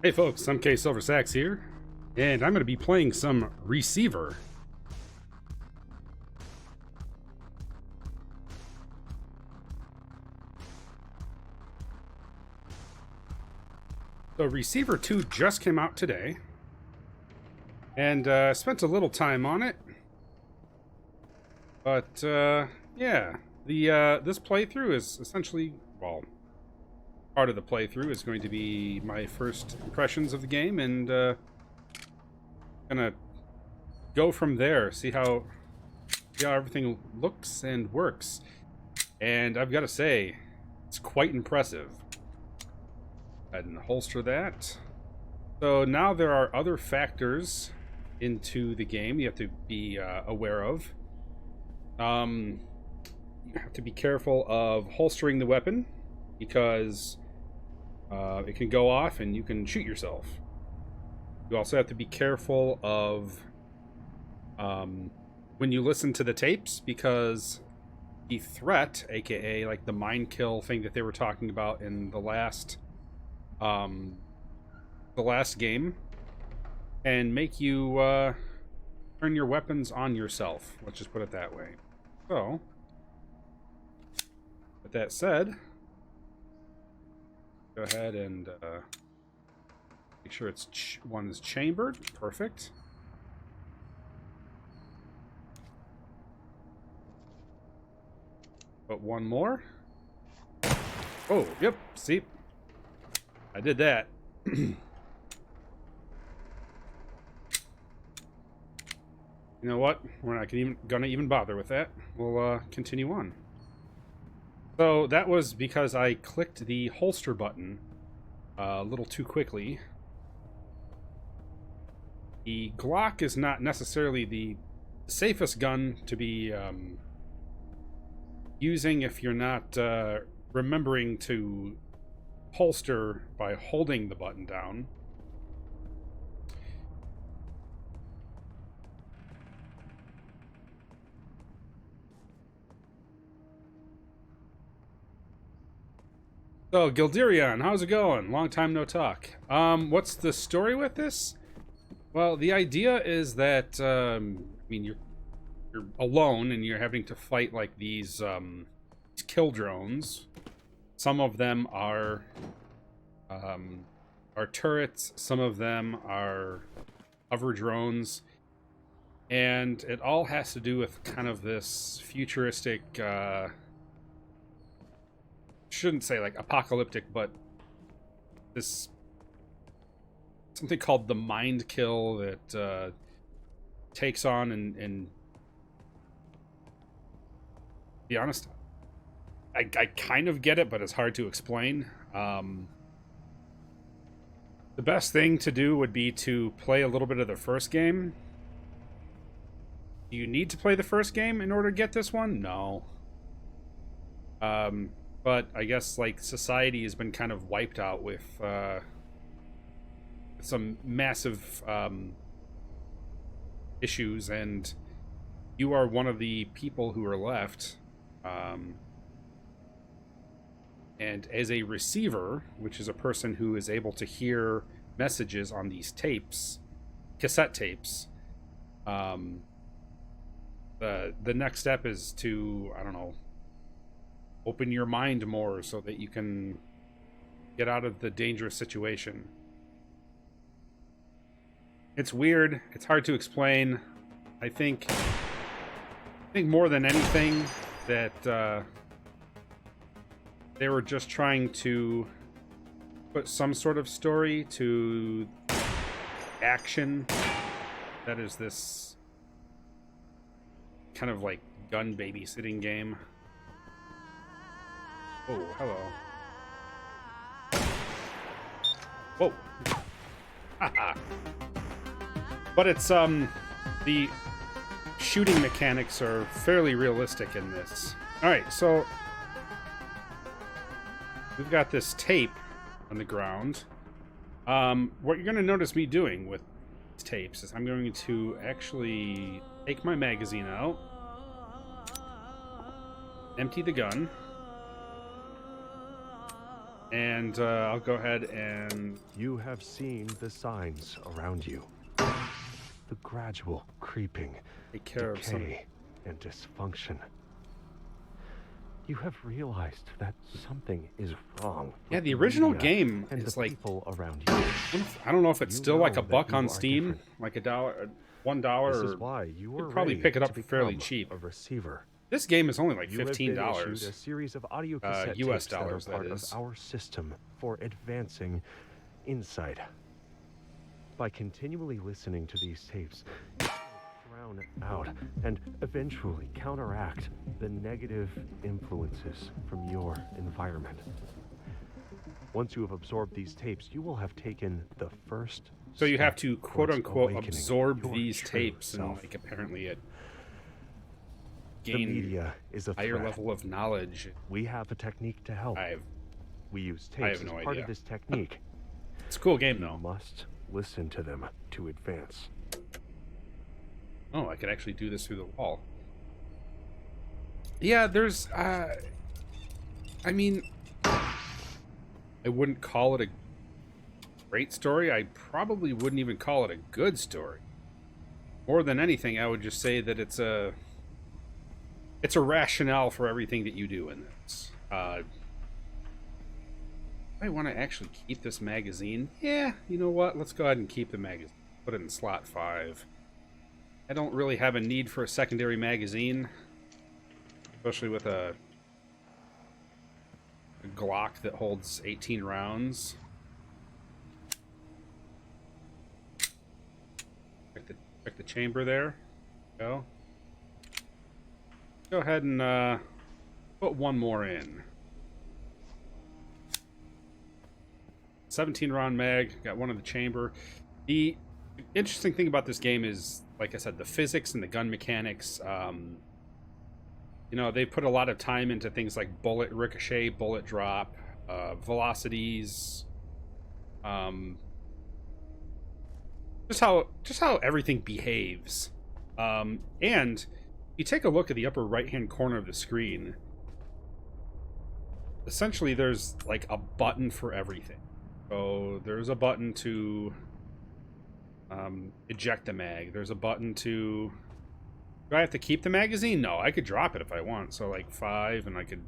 Hey folks, MKSilverSax here, and I'm going to be playing some Receiver. So Receiver 2 just came out today, and I spent a little time on it, but yeah, this playthrough is essentially, well, part of the playthrough is going to be my first impressions of the game, and gonna go from there, see how everything looks and works. And I've got to say, it's quite impressive. I didn't holster that. So now there are other factors into the game you have to be aware of. You have to be careful of holstering the weapon, because it can go off and you can shoot yourself. You also have to be careful of when you listen to the tapes, because the threat, aka like the mind kill thing that they were talking about in the last game, and make you turn your weapons on yourself. Let's just put it that way. So, with that said, go ahead and make sure it's one is chambered. Perfect. But one more. Oh, yep. See, I did that. You know what? We're not gonna even bother with that. We'll continue on. So that was because I clicked the holster button a little too quickly. The Glock is not necessarily the safest gun to be using if you're not remembering to holster by holding the button down. So, Gilderion, how's it going? Long time no talk. What's the story with this? Well, the idea is that, I mean, you're alone and you're having to fight like these kill drones. Some of them are turrets, some of them are hover drones, and it all has to do with kind of this futuristic, shouldn't say like apocalyptic, but this something called the mind kill that takes on and be honest, I kind of get it, but it's hard to explain. The best thing to do would be to play a little bit of the first game. Do you need to play the first game in order to get this one? No. But I guess like society has been kind of wiped out with some massive issues, and you are one of the people who are left. And as a receiver, which is a person who is able to hear messages on these tapes, cassette tapes, the next step is to, I don't know, open your mind more so that you can get out of the dangerous situation. It's weird. It's hard to explain. I think more than anything that they were just trying to put some sort of story to action that is this kind of like gun babysitting game. Oh, hello. Whoa. But it's the shooting mechanics are fairly realistic in this. Alright, so we've got this tape on the ground. What you're going to notice me doing with these tapes is I'm going to actually take my magazine out, empty the gun, And I'll go ahead and... You have seen the signs around you. The gradual creeping, take care of some... decay, and dysfunction. You have realized that something is wrong. Yeah, the original game and is the like... people around you. I don't know if it's You still know like a that buck you on are Steam, different. like $1, This is or why you you'd are probably ready pick it to up fairly become cheap. a receiver. This game is only like You have been issued a $15. series of audio cassette US tapes that are dollars, that part is. of our system for advancing insight. By continually listening to these tapes, you will drown out and eventually counteract the negative influences from your environment. Once you have absorbed these tapes, you will have taken the first So you have step to towards quote-unquote awakening absorb your these true tapes, and self. like apparently it The gain media is a higher threat. level of knowledge. We have a technique to help. We use I tapes have as no part idea. of this technique. It's a cool game You though. must listen to them to advance. Oh, I could actually do this through the wall. Yeah, there's I mean, I wouldn't call it a great story. I probably wouldn't even call it a good story. More than anything, I would just say that it's a rationale for everything that you do in this. I want to actually keep this magazine. Yeah, you know what? Let's go ahead and keep the magazine. Put it in slot 5. I don't really have a need for a secondary magazine, especially with a Glock that holds 18 rounds. Check the chamber there. Go. Go ahead and put one more in. 17 round mag, got one in the chamber. The interesting thing about this game is, like I said, the physics and the gun mechanics. You know, they put a lot of time into things like bullet ricochet, bullet drop, velocities, just how everything behaves. And you take a look at the upper right hand corner of the screen. Essentially, there's like a button for everything. So there's a button to eject the mag. There's a button to... Do I have to keep the magazine? No, I could drop it if I want. So like 5, and I could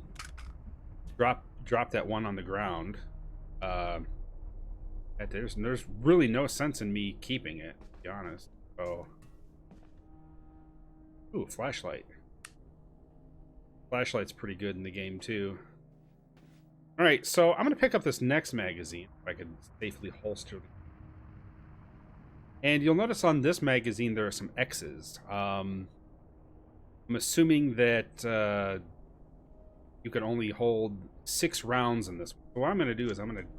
drop that one on the ground. There's really no sense in me keeping it, to be honest. So, ooh, flashlight. Flashlight's pretty good in the game too. All right, so I'm gonna pick up this next magazine if I can safely holster it. And you'll notice on this magazine there are some X's. I'm assuming that you can only hold 6 rounds in this. So what I'm going to do is I'm going to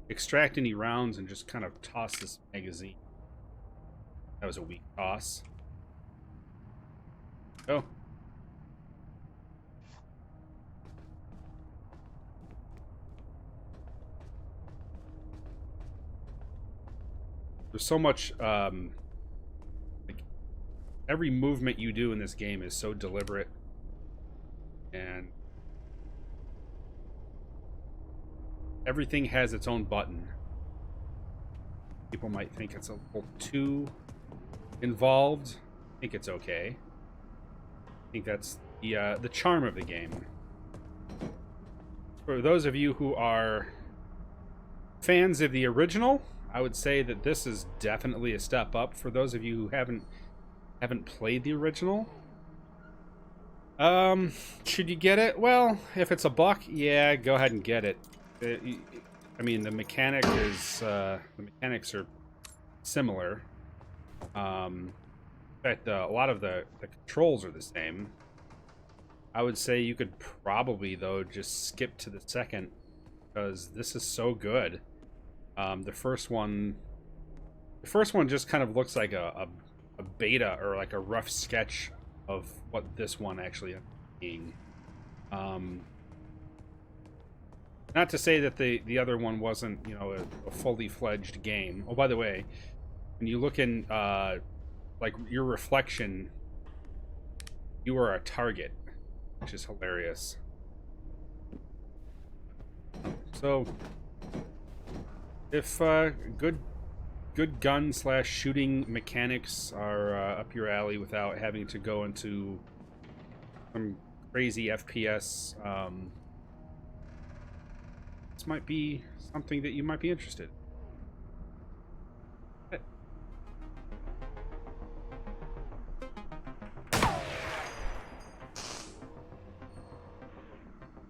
extract any rounds and just kind of toss this magazine. That was a weak toss. Oh. There's so much, like, every movement you do in this game is so deliberate, and everything has its own button. People might think it's a little too involved. I think it's okay. I think that's the charm of the game. For those of you who are fans of the original, I would say that this is definitely a step up. For those of you who haven't played the original, should you get it? Well, if it's a buck, yeah, go ahead and get it. I mean, the mechanics are similar. In fact, a lot of the controls are the same. I would say you could probably, though, just skip to the second, because this is so good. The first one just kind of looks like a beta, or like a rough sketch of what this one actually ends up being. Not to say that the other one wasn't, you know, a fully fledged game. Oh, by the way, when you look in like your reflection, you are a target, which is hilarious. So if good gun / shooting mechanics are up your alley without having to go into some crazy FPS, this might be something that you might be interested in.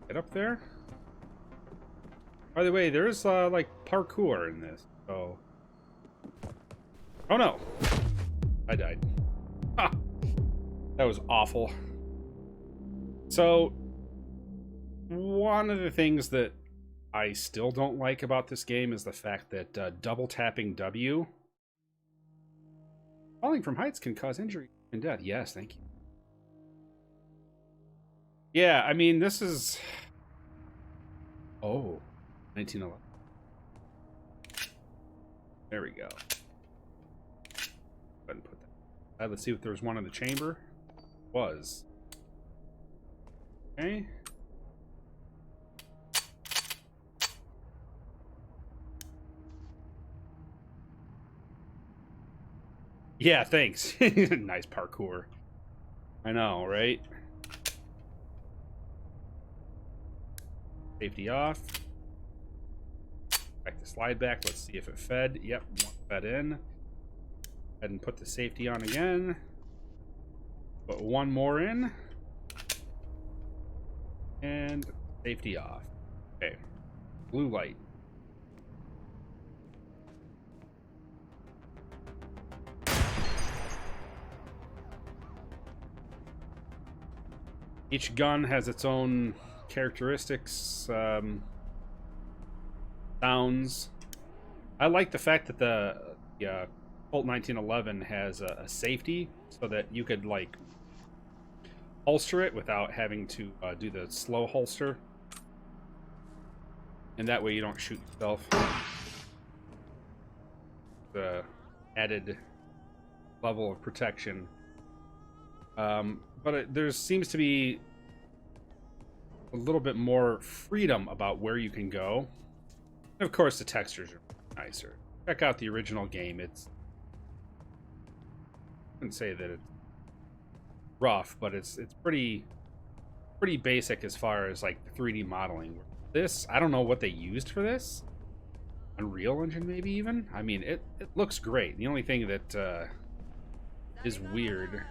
Get up there. By the way, there's like parkour in this, so. Oh no! I died. Ah, that was awful. So, one of the things that I still don't like about this game is the fact that double tapping W. Falling from heights can cause injury and death. Yes, thank you. Yeah, I mean, this is. Oh, 1911. There we go. Go ahead and put that. Let's see if there's one in the chamber. Was. Okay. Yeah, thanks. Nice parkour. I know, right? Safety off. Back to slide back. Let's see if it fed. Yep, fed in. Go ahead and put the safety on again. Put one more in. And safety off. Okay. Blue light. Each gun has its own characteristics, sounds. I like the fact that the Colt 1911 has a safety so that you could like holster it without having to do the slow holster, and that way you don't shoot yourself. The added level of protection. But there seems to be a little bit more freedom about where you can go. And of course, the textures are nicer. Check out the original game. I wouldn't say that it's rough, but it's pretty basic as far as like 3D modeling. This, I don't know what they used for this. Unreal Engine, maybe even. I mean, it looks great. The only thing that is weird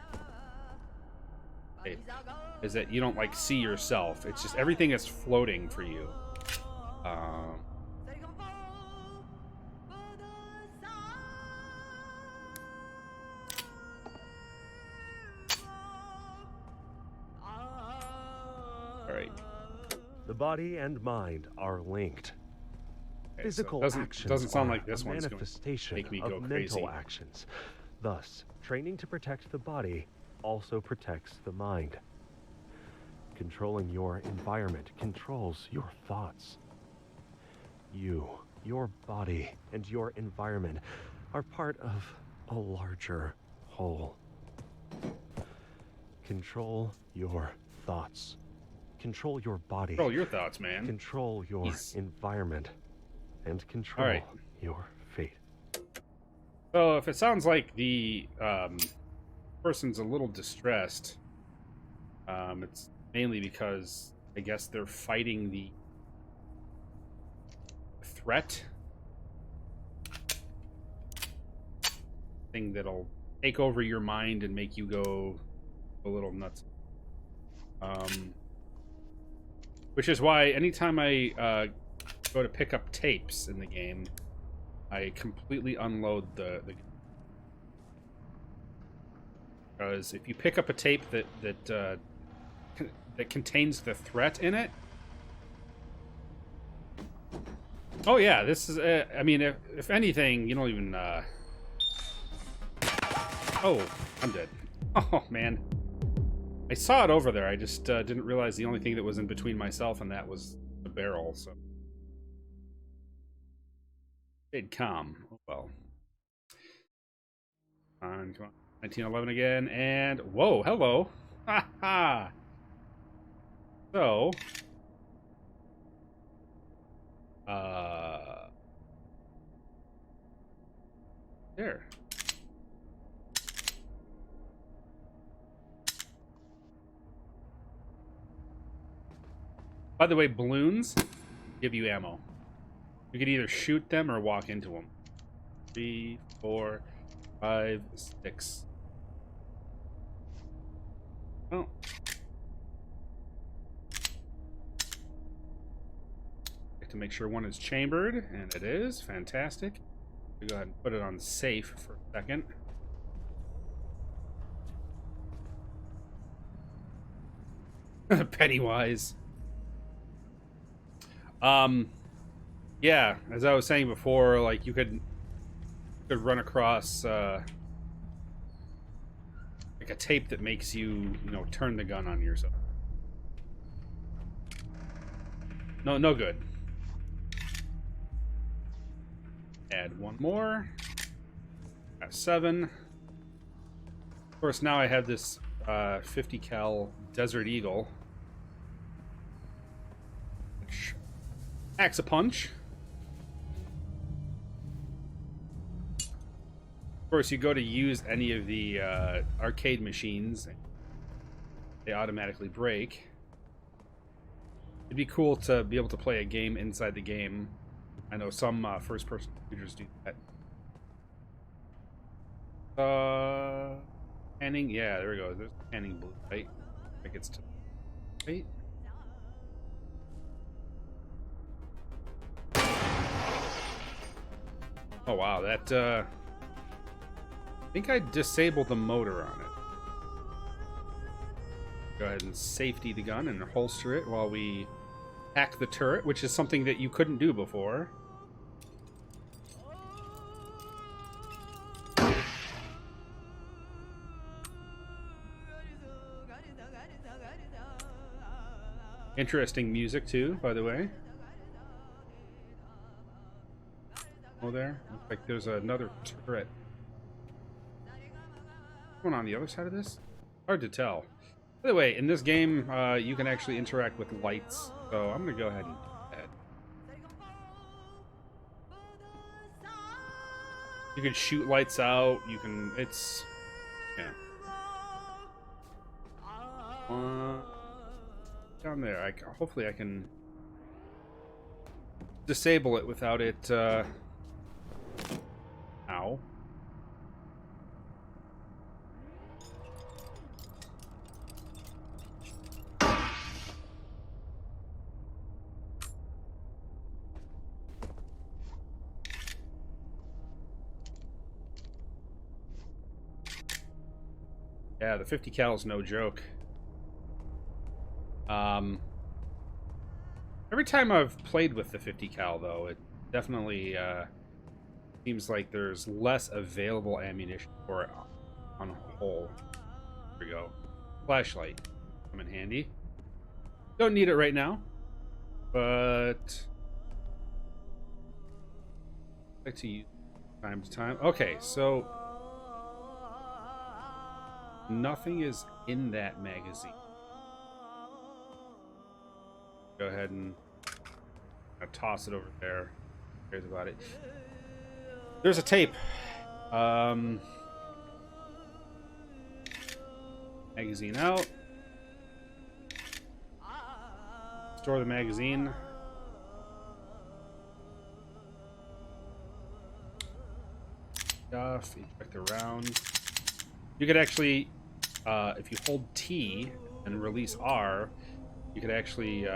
is that you don't like see yourself. It's just everything is floating for you. All right. The body and mind are linked. Okay, Physical so actions doesn't sound are like this a one's going to manifestation make me of go crazy. mental actions. Thus, training to protect the body also protects the mind. Controlling your environment controls your thoughts. You, your body, and your environment are part of a larger whole. Control your thoughts. Control your body. Control your thoughts, man. Control your Jeez. environment. And control All right. your fate. So if it sounds like the person's a little distressed, it's mainly because I guess they're fighting the threat thing that'll take over your mind and make you go a little nuts. Which is why anytime I go to pick up tapes in the game, I completely unload the because if you pick up a tape that contains the threat in it. Oh yeah, this is. I mean, if anything, you don't even. Oh, I'm dead. Oh man, I saw it over there. I just didn't realize the only thing that was in between myself and that was the barrel. So. Stayed calm. Oh well. Come on. 1911 again, and whoa, hello. Ha ha. So, There. By the way, balloons give you ammo. You could either shoot them or walk into them. 3, 4, 5, 6. Oh. To make sure one is chambered, and it is. Fantastic. We'll go ahead and put it on safe for a second. Pennywise. Yeah, as I was saying before, like you could run across like a tape that makes you, turn the gun on yourself. No good. Add one more. Got 7. Of course, now I have this 50 cal Desert Eagle, which packs a punch. Of course, you go to use any of the arcade machines, they automatically break. It'd be cool to be able to play a game inside the game. I know some first-person computers do that. Panning, yeah, there we go. There's panning blue, right? I think it's to wait. Oh wow, that I think I disabled the motor on it. Go ahead and safety the gun and holster it while we hack the turret, which is something that you couldn't do before. Interesting music too, by the way. Oh, there. Looks like there's another turret. What's on the other side of this? Hard to tell. By the way, in this game, you can actually interact with lights, so I'm gonna go ahead and do that. You can shoot lights out. You can. It's yeah. Down there. Hopefully I can disable it without it. Ow. Yeah, the 50 cal is no joke. Every time I've played with the 50 cal, though, it definitely seems like there's less available ammunition for it on a whole. There we go. Flashlight. Come in handy. Don't need it right now, but I like to use it time to time. Okay, so nothing is in that magazine. Go ahead and toss it over there. Who cares about it? There's a tape. Magazine out. Store the magazine. Stuff. Eject the round. You could actually, if you hold T and release R, you could actually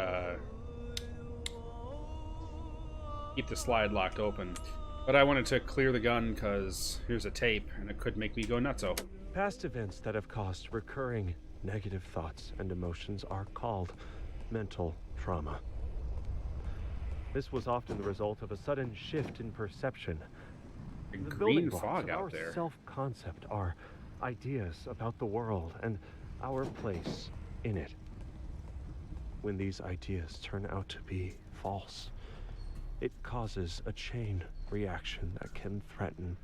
keep the slide locked open. But I wanted to clear the gun because here's a tape and it could make me go nutso. Past events that have caused recurring negative thoughts and emotions are called mental trauma. This was often the result of a sudden shift in perception. A The green building blocks fog of out our there. self-concept are ideas about the world and our place in it. When these ideas turn out to be false, it causes a chain reaction that can threaten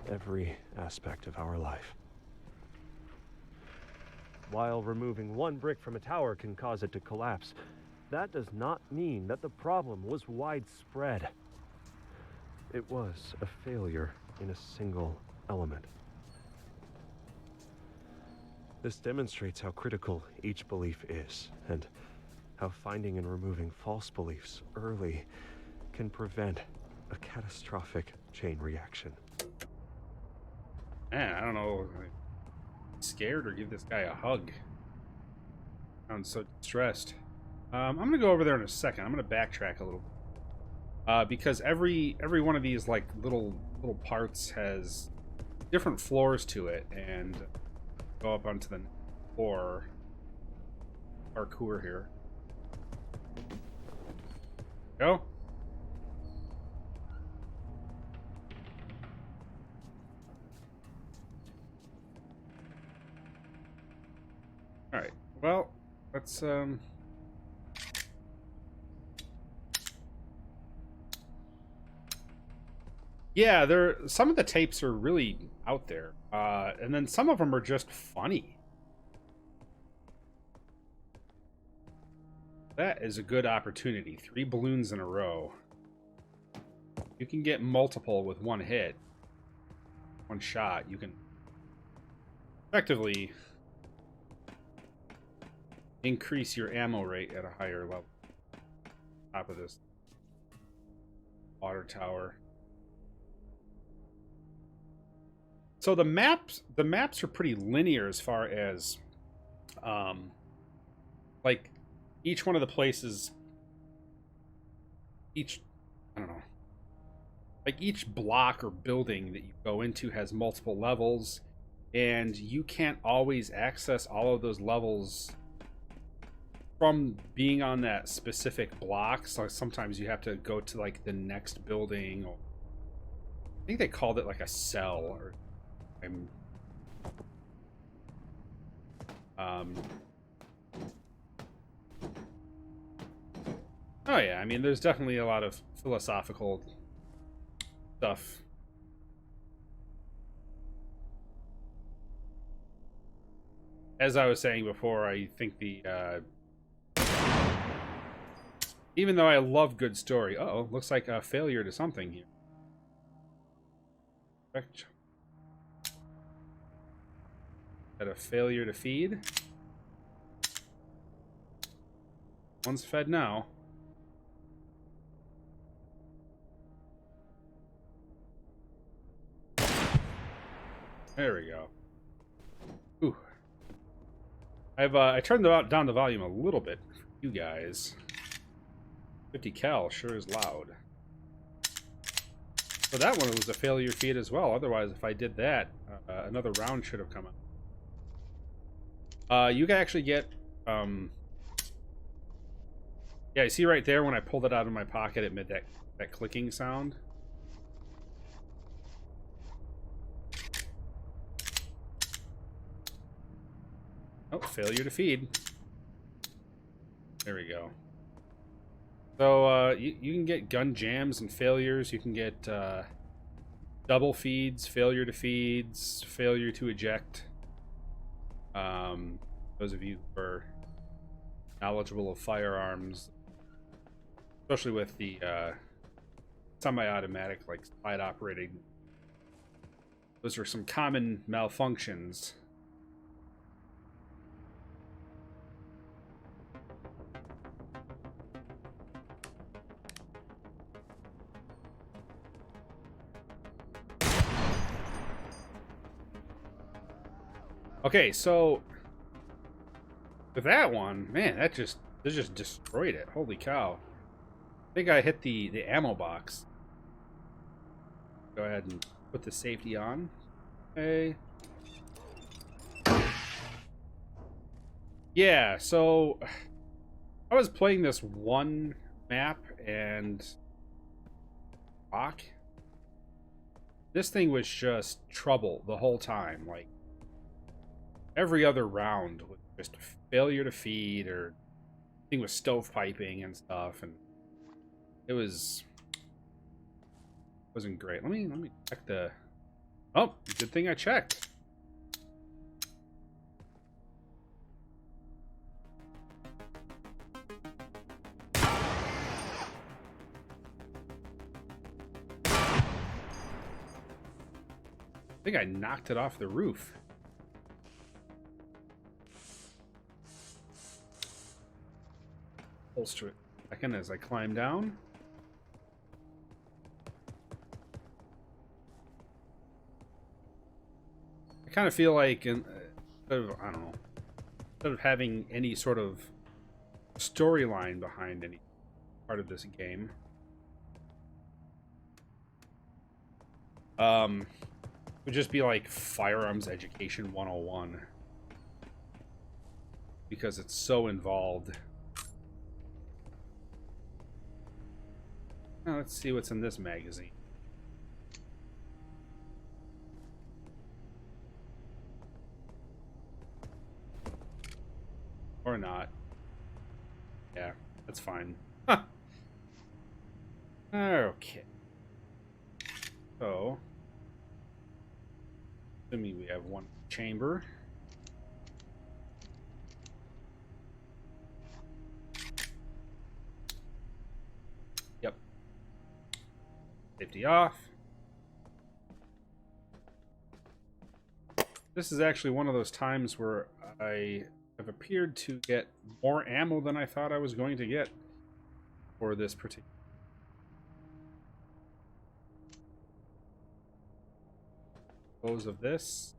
every aspect of our life. While removing one brick from a tower can cause it to collapse, that does not mean that the problem was widespread. It was a failure in a single element. This demonstrates how critical each belief is, and how finding and removing false beliefs early can prevent a catastrophic chain reaction. Man, I don't know. Scared or give this guy a hug. Sounds so stressed. I'm gonna go over there in a second. I'm gonna backtrack a little, because every one of these like little parts has different floors to it, and go up onto the floor. Parkour here. Go. All right. Well, let's yeah, some of the tapes are really out there. And then some of them are just funny. That is a good opportunity. 3 balloons in a row. You can get multiple with one hit. One shot. You can effectively increase your ammo rate at a higher level. Top of this water tower. So the maps are pretty linear as far as like each one of the places, I don't know, like each block or building that you go into has multiple levels, and you can't always access all of those levels from being on that specific block. So sometimes you have to go to like the next building, or I think they called it like a cell, or oh yeah, I mean, there's definitely a lot of philosophical stuff. As I was saying before, I think the even though I love good story, looks like a failure to something here. Had a failure to feed. One's fed now. There we go. Ooh. I turned down the volume a little bit for you guys. 50 cal sure is loud. So that one was a failure feed as well. Otherwise, if I did that, another round should have come out. You can actually get, yeah, you see right there when I pulled it out of my pocket, it made that clicking sound. Oh, failure to feed. There we go. So you can get gun jams and failures. You can get double feeds, failure to feeds, failure to eject. Those of you who are knowledgeable of firearms, especially with the semi-automatic, like slide operating, those are some common malfunctions. Okay, so with that one, man, that just destroyed it. Holy cow. I think I hit the ammo box. Go ahead and put the safety on. Okay. Yeah, so I was playing this one map and rock. This thing was just trouble the whole time. Like every other round was just failure to feed, or thing was stovepiping and stuff, and it wasn't great. Let me check the. Oh, good thing I checked. I think I knocked it off the roof. Holster it a second as I climb down. I kind of feel like, I don't know, instead of having any sort of storyline behind any part of this game, it would just be like Firearms Education 101, because it's so involved. Now let's see what's in this magazine. Or not. Yeah, that's fine. Huh. Okay. So, assuming we have one chamber. Yep. Safety off. This is actually one of those times where I have appeared to get more ammo than I thought I was going to get for this particular. Close of this.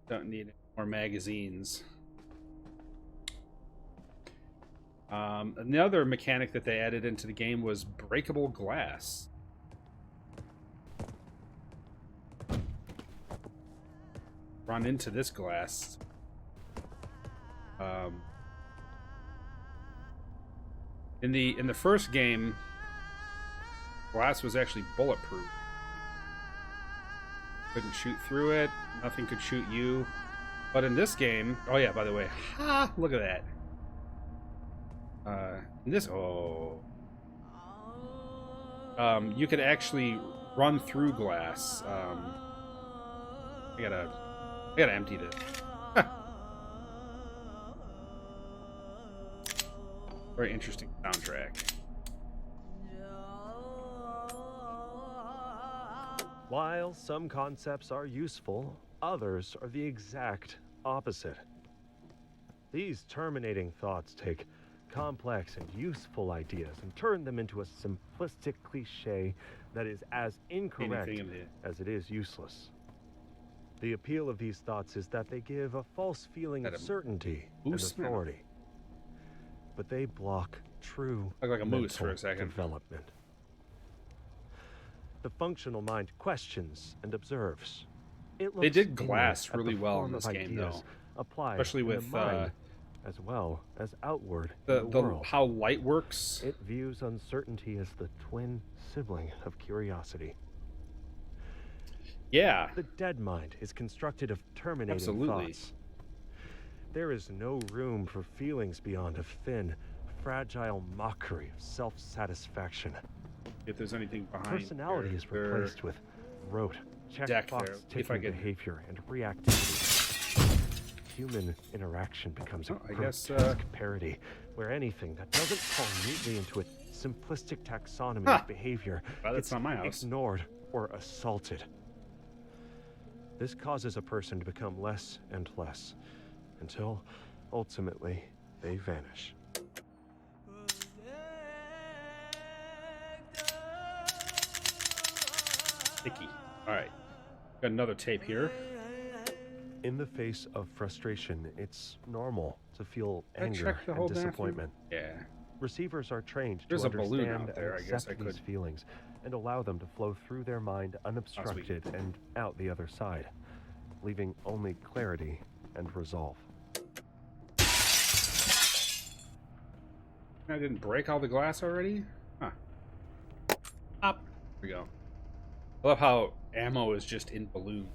Don't need any more magazines. Another mechanic that they added into the game was breakable glass. Run into this glass. In the first game, glass was actually bulletproof. Couldn't shoot through it. Nothing could shoot you. But in this game, oh yeah, by the way, ha! Look at that. In this, you could actually run through glass. I gotta empty this. Very interesting soundtrack. While some concepts are useful, others are the exact opposite. These terminating thoughts take complex and useful ideas and turn them into a simplistic cliche that is as incorrect as it is useless. The appeal of these thoughts is that they give a false feeling of certainty and authority, but they block true look like a moose for a second. Development. The functional mind questions and observes. They did glass really well in this game, though, especially with as well as outward the how light works. It views uncertainty as the twin sibling of curiosity. Yeah. The dead mind is constructed of terminating thoughts. There is no room for feelings beyond a thin, fragile mockery of self-satisfaction. If there's anything behind, personality is replaced with rote, checkbox ticking behavior and reactivity. Human interaction becomes a grotesque parody, where anything that doesn't fall neatly into a simplistic taxonomy of behavior gets ignored or assaulted. This causes a person to become less and less, until ultimately they vanish. Sticky. Alright. Got another tape here. In the face of frustration, it's normal to feel anger and disappointment. Yeah. Receivers are trained to understand and accept these feelings and allow them to flow through their mind unobstructed and out the other side, leaving only clarity and resolve. I didn't break all the glass already? Huh. Up. There we go. I love how ammo is just in balloon.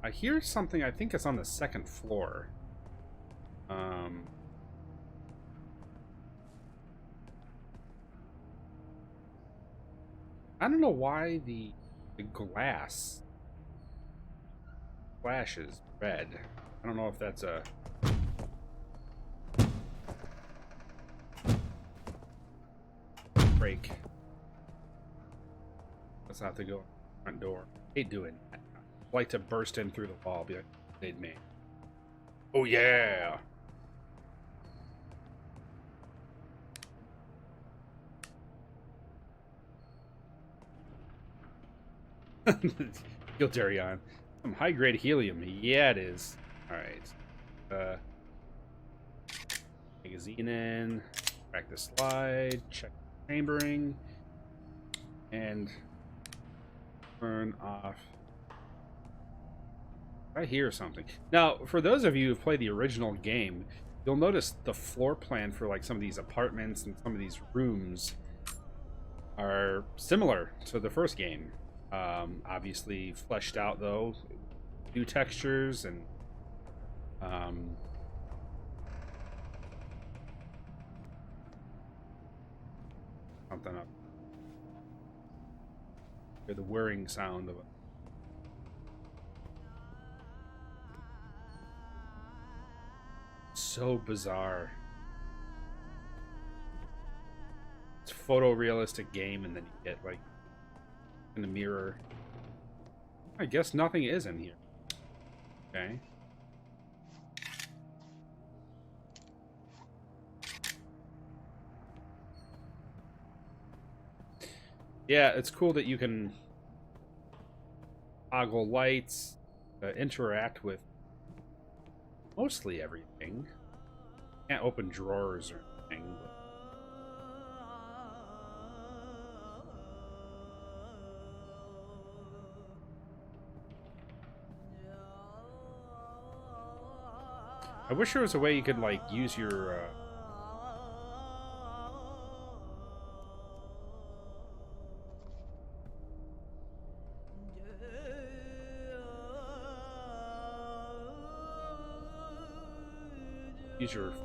I hear something. I think it's on the second floor. I don't know why the glass flashes red. I don't know if that's a break. Let's have to go front door. Hate doing that. I like to burst in through the wall, be like, they'd me. Oh yeah! Gildarion. Some high-grade helium. Yeah, it is. Alright. Magazine in. Crack the slide. Check chambering. And turn off. I hear something. Now, for those of you who've played the original game, you'll notice the floor plan for like some of these apartments and some of these rooms are similar to the first game. Obviously fleshed out though, new textures and something up. Hear the whirring sound of it. So bizarre. It's a photorealistic game, and then you get like in the mirror. I guess nothing is in here. Okay. Yeah, it's cool that you can toggle lights, interact with mostly everything. Can't open drawers or anything. But... I wish there was a way you could like use your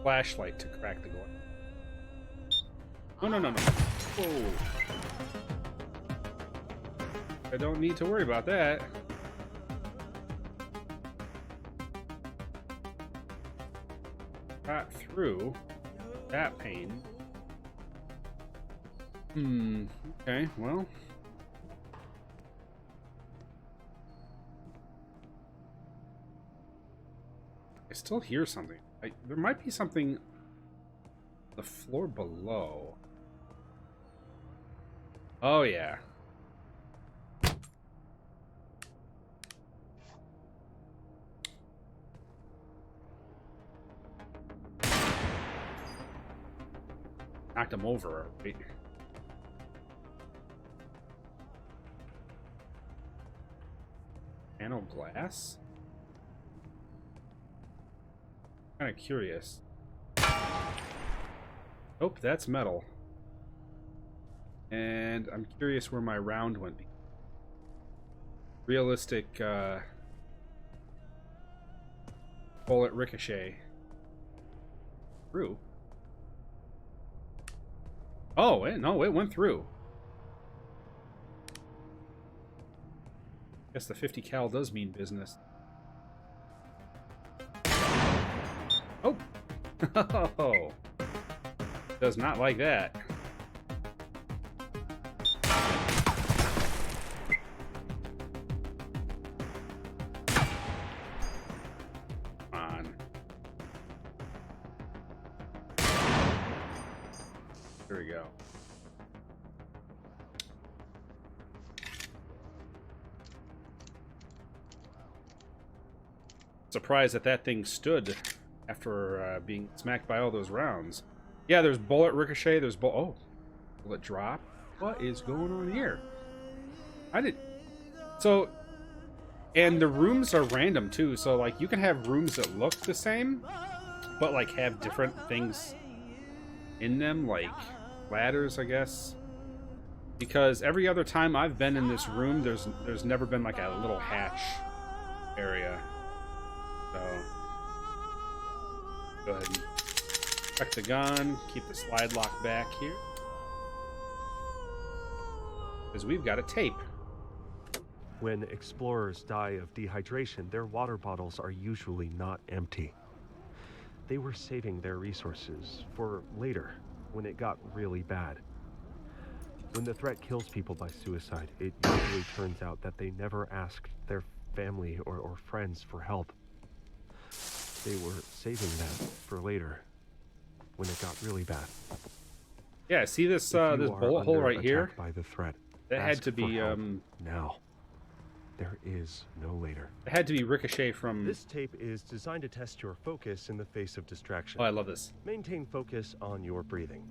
flashlight to crack the glass. No. Whoa. I don't need to worry about that. Got through that pane. Okay, well. I still hear something. There might be something on the floor below. Oh, yeah. Knocked him over, right? Panel glass? Kind of curious. Oh, that's metal. And I'm curious where my round went. Realistic bullet ricochet. Through. Oh, no, it went through. Guess the 50 cal does mean business. Oh! Oh! Does not like that. Come on. There we go. Surprised that thing stood after being smacked by all those rounds. Yeah, there's bullet ricochet, there's bullet drop. What is going on here? So, and the rooms are random too, so like you can have rooms that look the same, but like have different things in them, like ladders, I guess. Because every other time I've been in this room, there's never been like a little hatch area. So go ahead and check the gun, keep the slide lock back here. Because we've got a tape. When explorers die of dehydration, their water bottles are usually not empty. They were saving their resources for later, when it got really bad. When the threat kills people by suicide, it usually turns out that they never asked their family or friends for help. They were saving that for later, when it got really bad. Yeah, see this If this you are bullet hole under right here? attack by the threat, That had ask to for be help now. There is no later. it had to be ricochet from. This tape is designed to test your focus in the face of distraction. Oh, I love this. Maintain focus on your breathing.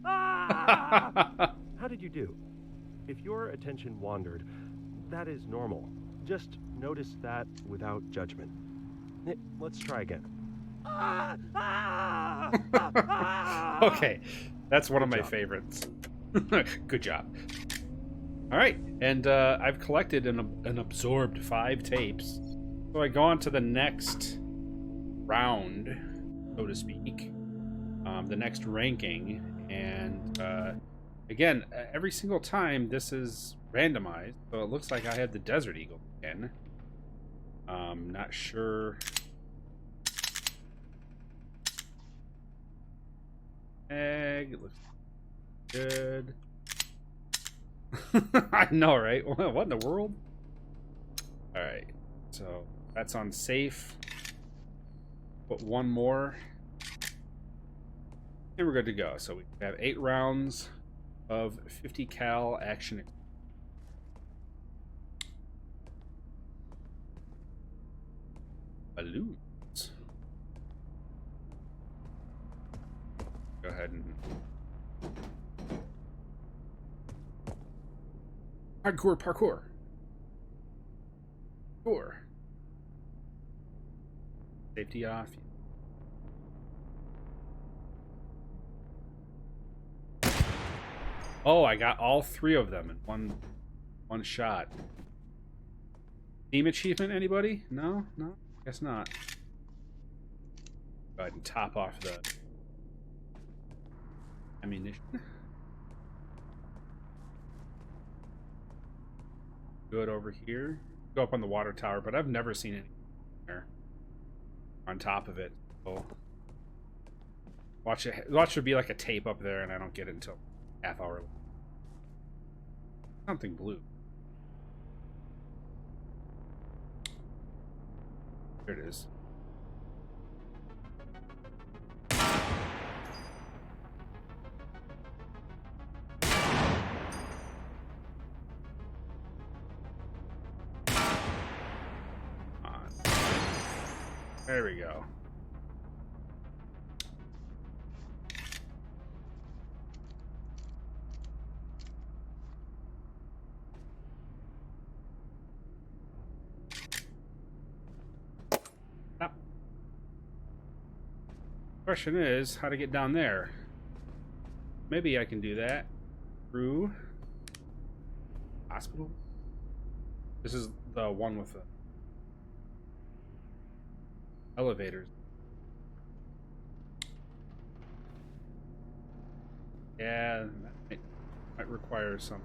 How did you do? If your attention wandered, that is normal. Just notice that without judgment. Let's try again. Okay, that's one of my Good job. favorites. Good job. All right, and I've collected and absorbed 5 tapes. So I go on to the next round, so to speak, the next ranking, and again, every single time this is randomized, so it looks like I have the Desert Eagle again. Not sure. Egg, it looks good. I know, right? What in the world? Alright, so that's on safe. Put one more. And we're good to go. So we have 8 rounds of 50 cal action. Balloons. Go ahead and parkour. Sure. Safety off. Oh, I got all 3 of them in one shot. Team achievement, anybody? No? Guess not. Go ahead and top off the ammunition. Good over here. Go up on the water tower, but I've never seen anything there on top of it. So watch there be like a tape up there, and I don't get it until half hour. Something blue. There it is. There we go. Now, question is how to get down there. Maybe I can do that through hospital. This is the one with the elevators. Yeah, that might require some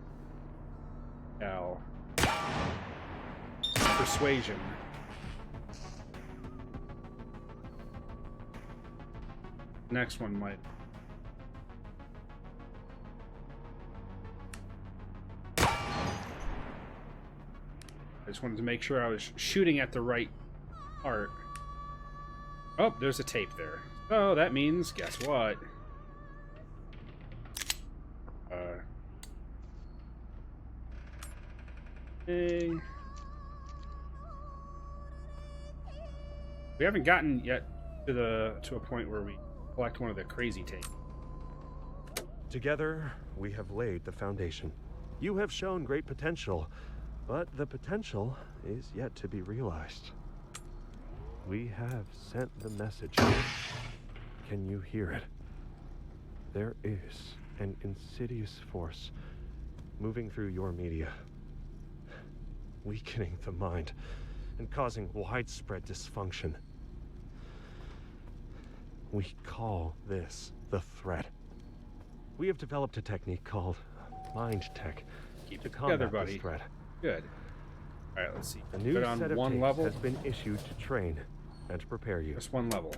persuasion. Next one might. I just wanted to make sure I was shooting at the right part. Oh, there's a tape there. So that means, guess what? Hey. We haven't gotten yet to a point where we collect one of the crazy tapes. Together, we have laid the foundation. You have shown great potential, but the potential is yet to be realized. We have sent the message. Can you hear it? There is an insidious force moving through your media, weakening the mind and causing widespread dysfunction. We call this the threat. We have developed a technique called mind tech to combat this threat. Good. All right, let's see. A new Put on set of one tapes level. has been issued to train and prepare you. Just one level.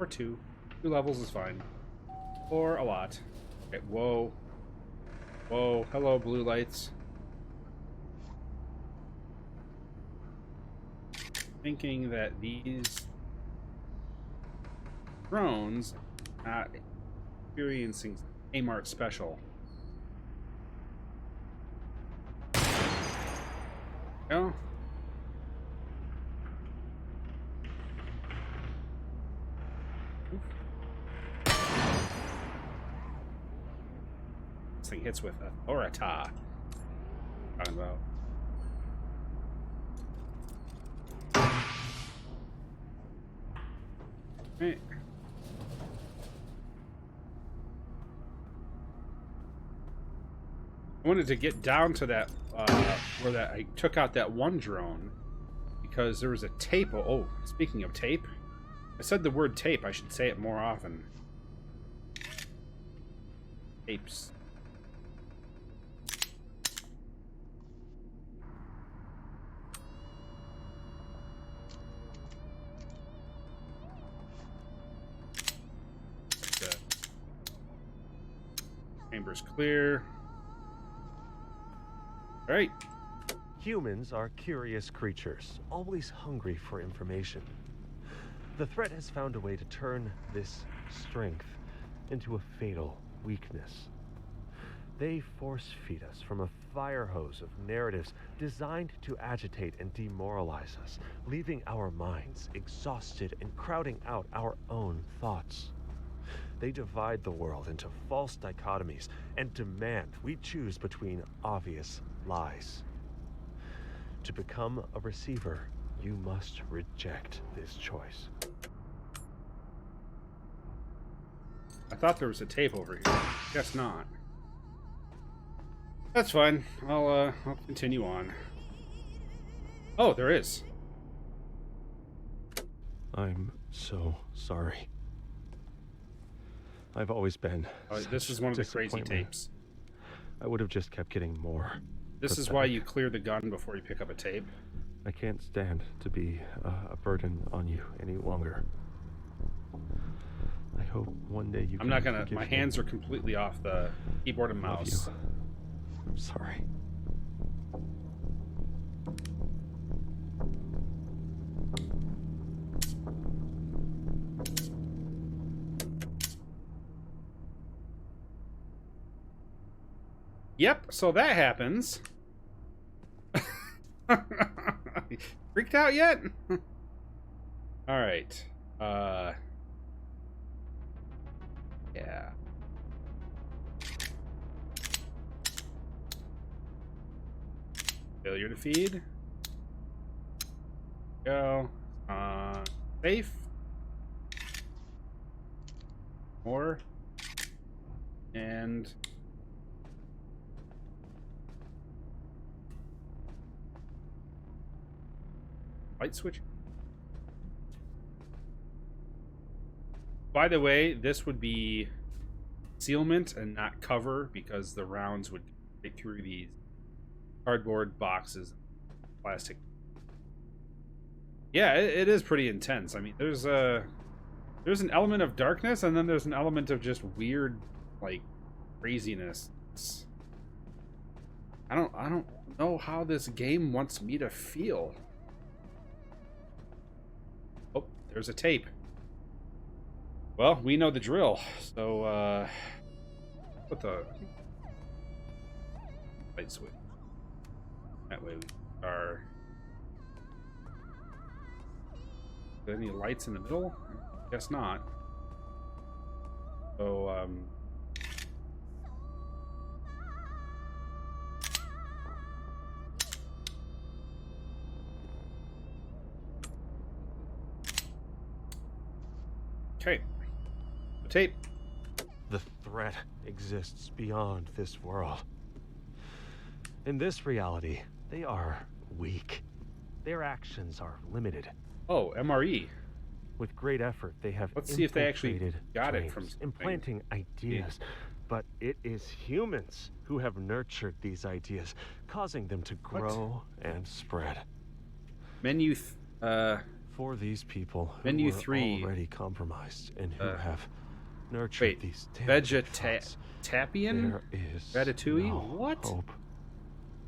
Or 2. 2 levels is fine. Or a lot. Okay, whoa. Whoa, hello, blue lights. Thinking that these drones are not experiencing Kmart special. No? This thing hits with authority. Talking about. Right. I wanted to get down to that where that I took out that one drone because there was a tape. Oh, speaking of tape, I said the word tape. I should say it more often. Tapes. The chamber's clear. All right. Humans are curious creatures, always hungry for information. The threat has found a way to turn this strength into a fatal weakness. They force feed us from a fire hose of narratives designed to agitate and demoralize us, leaving our minds exhausted and crowding out our own thoughts. They divide the world into false dichotomies and demand we choose between obvious lies. To become a receiver, you must reject this choice. I thought there was a tape over here. Guess not. That's fine. I'll continue on. Oh, there is. I'm so sorry. I've always been. This is one of the crazy tapes. I would have just kept getting more. This is why you clear the gun before you pick up a tape. I can't stand to be a burden on you any longer. I hope one day you. I'm not gonna. My hands are completely off the keyboard and mouse. I'm sorry. Yep, so that happens. Freaked out yet? All right. Yeah. Failure to feed. Go. Safe. More. And light switch. By the way, this would be concealment and not cover because the rounds would get through these cardboard boxes, plastic. Yeah, it is pretty intense. I mean, there's an element of darkness, and then there's an element of just weird, like, craziness. I don't know how this game wants me to feel. Oh, there's a tape. Well, we know the drill, so put the light switch. That way we are. Are there any lights in the middle? Guess not. So okay. The tape. The threat exists beyond this world. In this reality, they are weak. Their actions are limited. Oh, MRE. With great effort, they have Let's see if they actually got it from implanting ideas. But it is humans who have nurtured these ideas, causing them to grow and spread. Menu For these people who Menu were 3. already compromised and who have nurtured Wait, these tapian, Tapian? there is Ratatouille? no What? hope.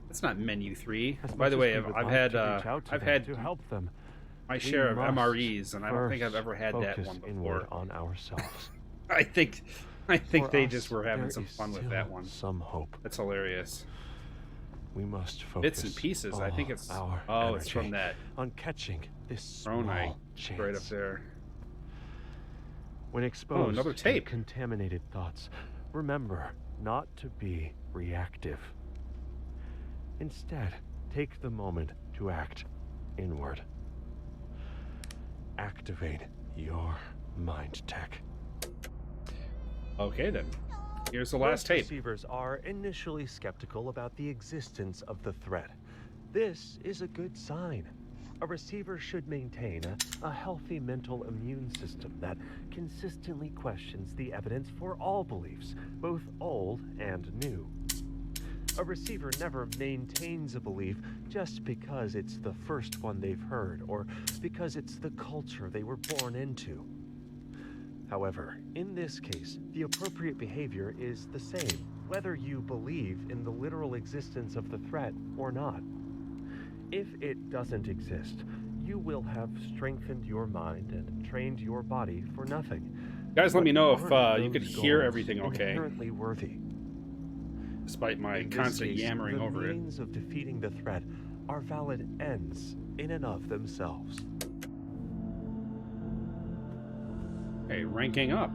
That's not menu 3. As By much the as way, we would I've like had to reach out to I've them had to help them. my share of We must MREs, and I don't think I've first ever had that focus one inward before. on ourselves. I think For they us, just were having there some is fun with still that one. Some hope. That's hilarious. We must focus Bits and pieces. I think all it's our it's from energy that on catching this drone I small chance. right up there. When exposed another to tape. contaminated thoughts, remember not to be reactive. Instead, take the moment to act inward. Activate your mind tech. Okay then. Here's the last Most tape. receivers are initially skeptical about the existence of the threat. This is a good sign. A receiver should maintain a healthy mental immune system that consistently questions the evidence for all beliefs, both old and new. A receiver never maintains a belief just because it's the first one they've heard or because it's the culture they were born into. However, in this case, the appropriate behavior is the same, whether you believe in the literal existence of the threat or not. If it doesn't exist, you will have strengthened your mind and trained your body for nothing. Guys, let me know if Aren't you could those hear goals everything okay, inherently worthy? despite my In this constant case, yammering over the it. means of defeating the threat are valid ends in and of themselves. Okay, ranking up.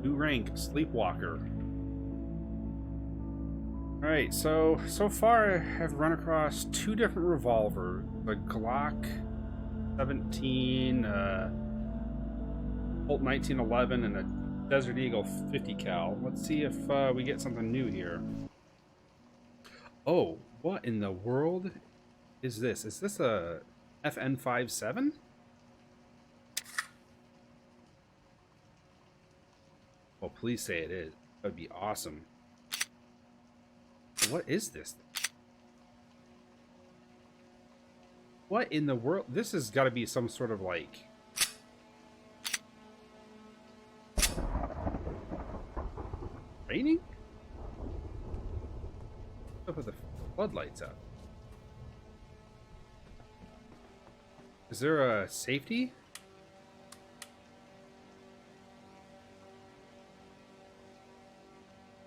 New rank, Sleepwalker. Alright, so far I have run across 2 different revolvers. The Glock 17, Colt 1911, and a Desert Eagle 50 cal. Let's see if we get something new here. Oh, what in the world is this? Is this a FN57? Well, please say it is. That would be awesome. What is this? What in the world? This has got to be some sort of like... Raining? Up with the floodlights out. Is there a safety?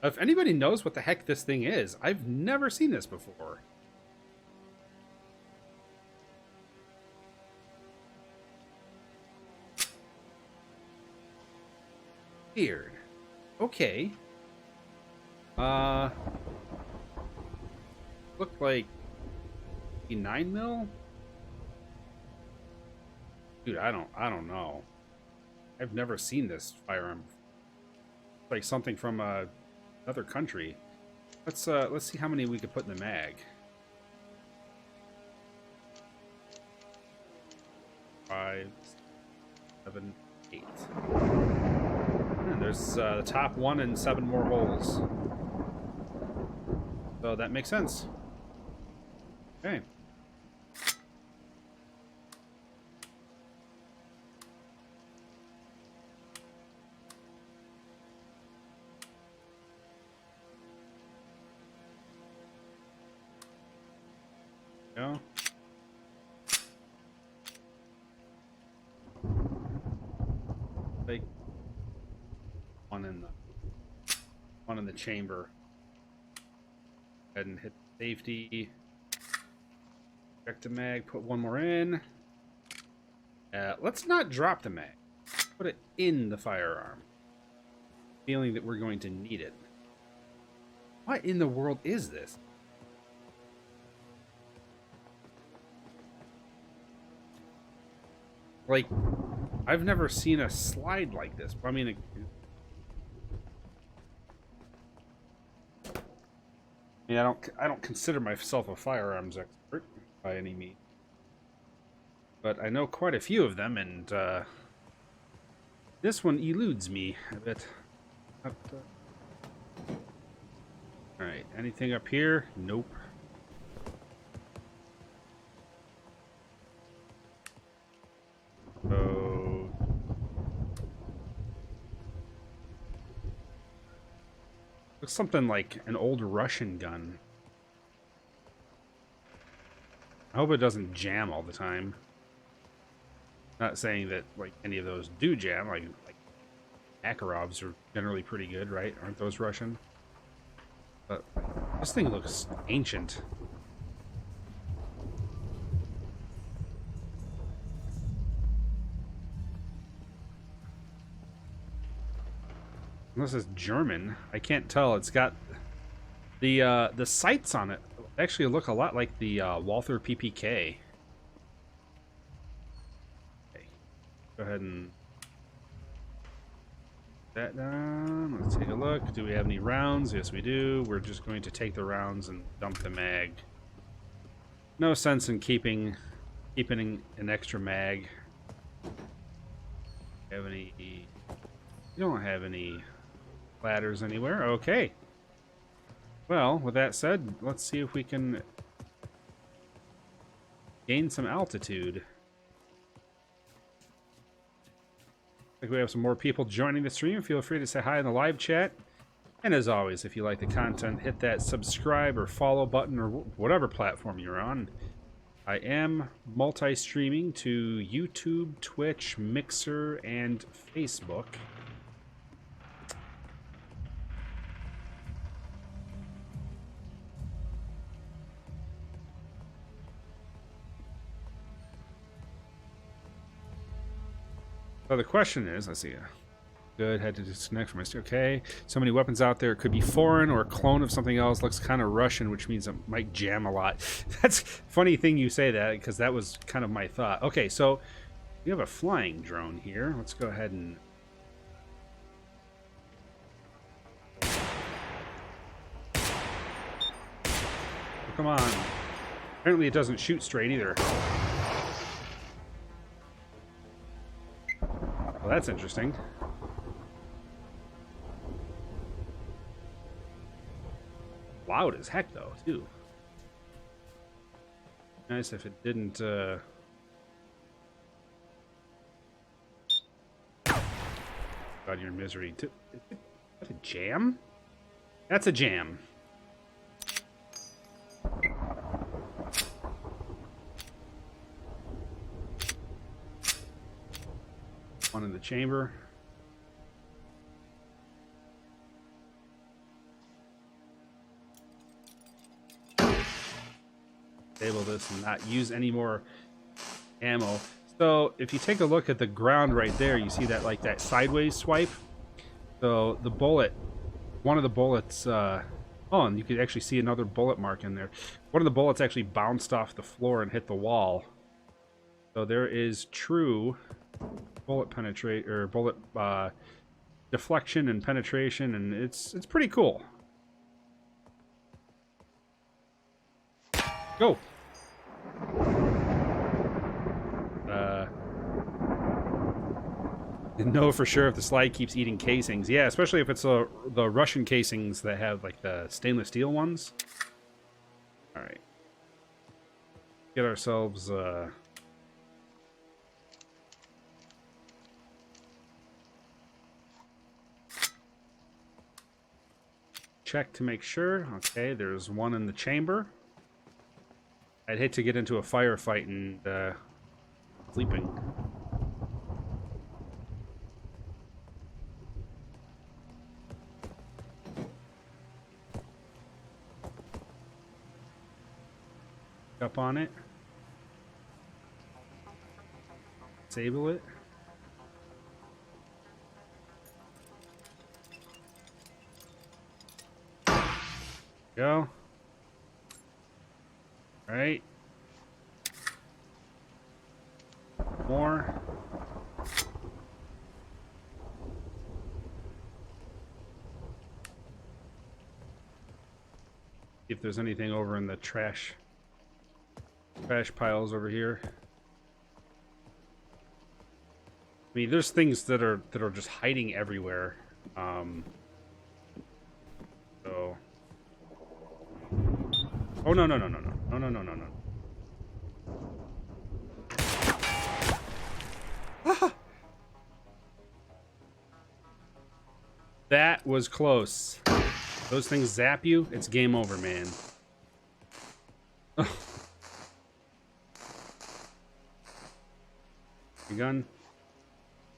If anybody knows what the heck this thing is, I've never seen this before. Weird. Okay. Looked like a 9 mil? Dude, I don't know. I've never seen this firearm. It's like something from another country. Let's see how many we could put in the mag. 5, 7, 8. And there's the top one and 7 more holes. So that makes sense. Okay. Go. Take one in the chamber. Go ahead and hit safety. Check the mag. Put one more in. Let's not drop the mag. Put it in the firearm. Feeling that we're going to need it. What in the world is this? Like, I've never seen a slide like this. I mean, yeah, I don't consider myself a firearms expert by any means, but I know quite a few of them, and this one eludes me a bit. All right, anything up here? Nope. something like an old Russian gun. I hope it doesn't jam all the time. Not saying that like any of those do jam. Like Makarovs are generally pretty good, right? Aren't those Russian? But this thing looks ancient. Unless it's German, I can't tell. It's got the sights on it actually look a lot like the Walther PPK. Okay, go ahead and put that down. Let's take a look. Do we have any rounds? Yes, we do. We're just going to take the rounds and dump the mag. No sense in keeping an extra mag. Have any? You don't have any ladders anywhere. Okay. Well, with that said, let's see if we can gain some altitude. Like we have some more people joining the stream. Feel free to say hi in the live chat. And as always, if you like the content, hit that subscribe or follow button or whatever platform you're on. I am multi-streaming to YouTube, Twitch, Mixer, and Facebook. So the question is, let's see. Good, had to disconnect from my stick. Okay. So many weapons out there. It could be foreign or a clone of something else. Looks kind of Russian, which means it might jam a lot. That's a funny thing you say that, because that was kind of my thought. Okay, so we have a flying drone here. Let's go ahead and... Oh, come on. Apparently it doesn't shoot straight either. Well, that's interesting. Loud as heck, though, too. Nice if it didn't, God, your misery. Is that a jam? That's a jam. One in the chamber. Disable this and not use any more ammo. So if you take a look at the ground right there, you see that like that sideways swipe. So the bullet, one of the bullets, oh, and you could actually see another bullet mark in there. One of the bullets actually bounced off the floor and hit the wall. So there is true bullet penetrate or bullet deflection and penetration, and it's pretty cool. Go. Know for sure if the slide keeps eating casings. Yeah, especially if it's the Russian casings that have like the stainless steel ones. All right. Get ourselves check to make sure. Okay, there's one in the chamber. I'd hate to get into a firefight and sleeping. Up on it. Disable it. Go. All right. More. See if there's anything over in the trash piles over here. I mean, there's things that are just hiding everywhere. So. Oh no. Ah! That was close. Those things zap you, it's game over, man. Your gun?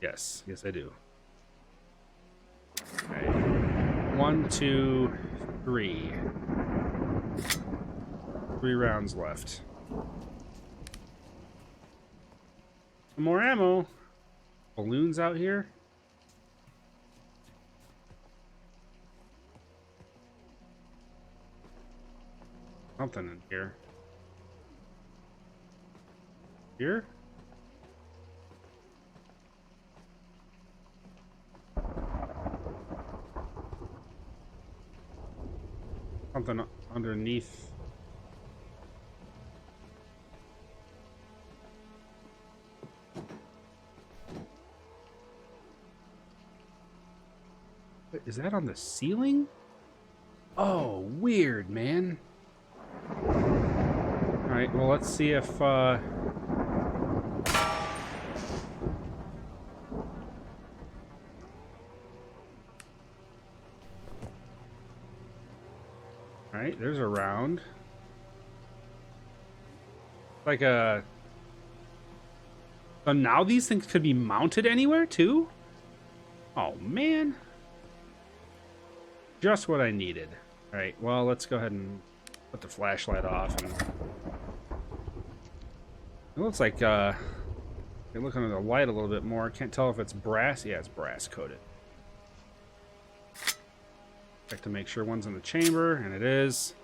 Yes. Yes, I do. Okay. 1, 2, 3. 3 rounds left. Some more ammo. Balloons out here. Something in here. Here? Something underneath. Wait, is that on the ceiling? Oh, weird, man. Alright, well, let's see if, Alright, there's a round. Like a... So now these things could be mounted anywhere, too? Oh, man. Just what I needed. Alright, well, let's go ahead and put the flashlight off. And... It looks like, you look under the light a little bit more. Can't tell if it's brass. Yeah, it's brass coated. Check to make sure one's in the chamber, and it is.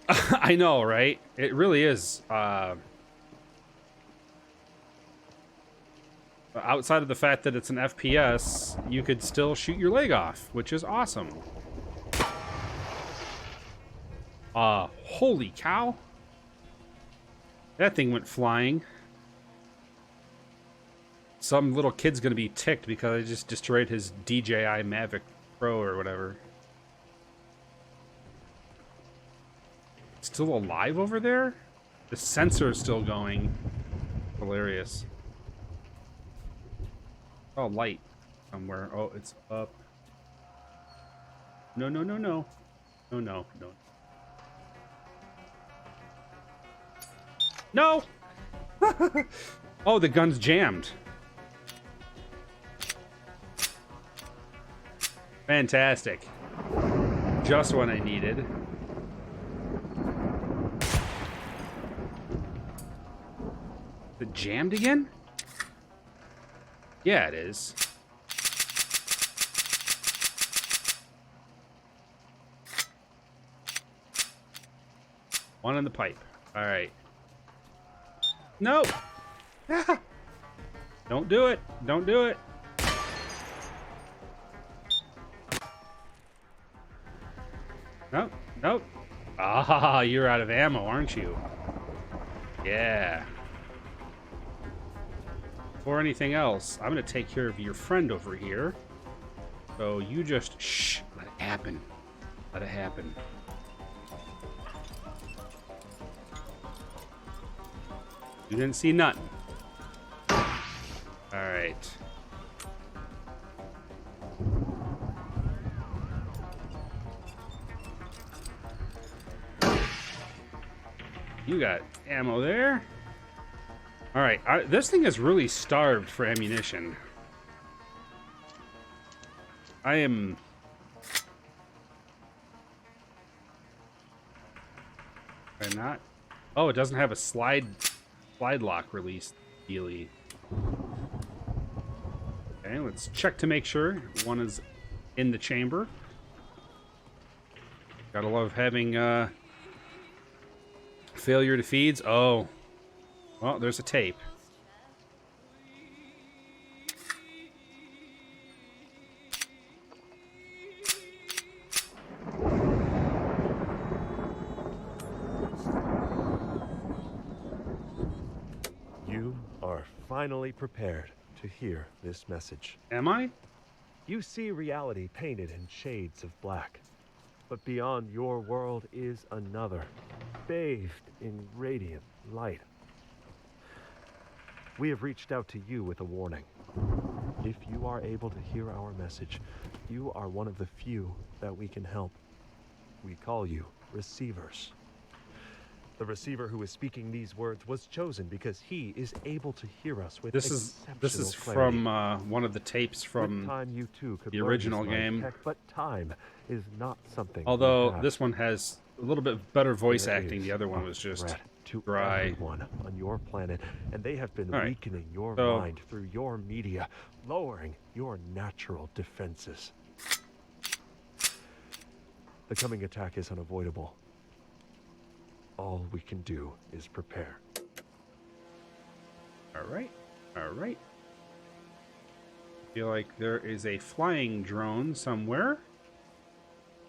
I know, right? It really is. Outside of the fact that it's an FPS, you could still shoot your leg off, which is awesome. Holy cow. That thing went flying. Some little kid's gonna be ticked because I just destroyed his DJI Mavic Pro or whatever. Still alive over there? The sensor is still going. Hilarious. Oh, light somewhere. Oh, it's up. No, no, no, no. No, no, no. No! Oh, the gun's jammed. Fantastic. Just what I needed. Is it jammed again? Yeah, it is. One in the pipe. All right. No! Ah! Don't do it. Don't do it. Nope. Nope. Ah, you're out of ammo, aren't you? Yeah. Before anything else, I'm going to take care of your friend over here. So you just... Shh. Let it happen. Let it happen. You didn't see nothing. Alright. You got ammo there. Alright, this thing is really starved for ammunition. I am... Am I not? Oh, it doesn't have a slide lock release dealy. Okay, let's check to make sure one is in the chamber. Gotta love having failure to feeds. Oh, well, there's a tape. You are finally prepared to hear this message. Am I? You see reality painted in shades of black. But beyond your world is another, bathed in radiant light. We have reached out to you with a warning. If you are able to hear our message, you are one of the few that we can help. We call you receivers. The receiver who is speaking these words was chosen because he is able to hear us with This exceptional is clarity. from one of the tapes from With time, you too could the learn this original mind game. tech, but time is not something. Although we have. this one has a little bit better voice There acting. is The other one a was just threat to dry. everyone on your planet, and they have been All right. weakening your So- mind through your media, lowering your natural defenses. The coming attack is unavoidable. All we can do is prepare. All right. All right. Feel like there is a flying drone somewhere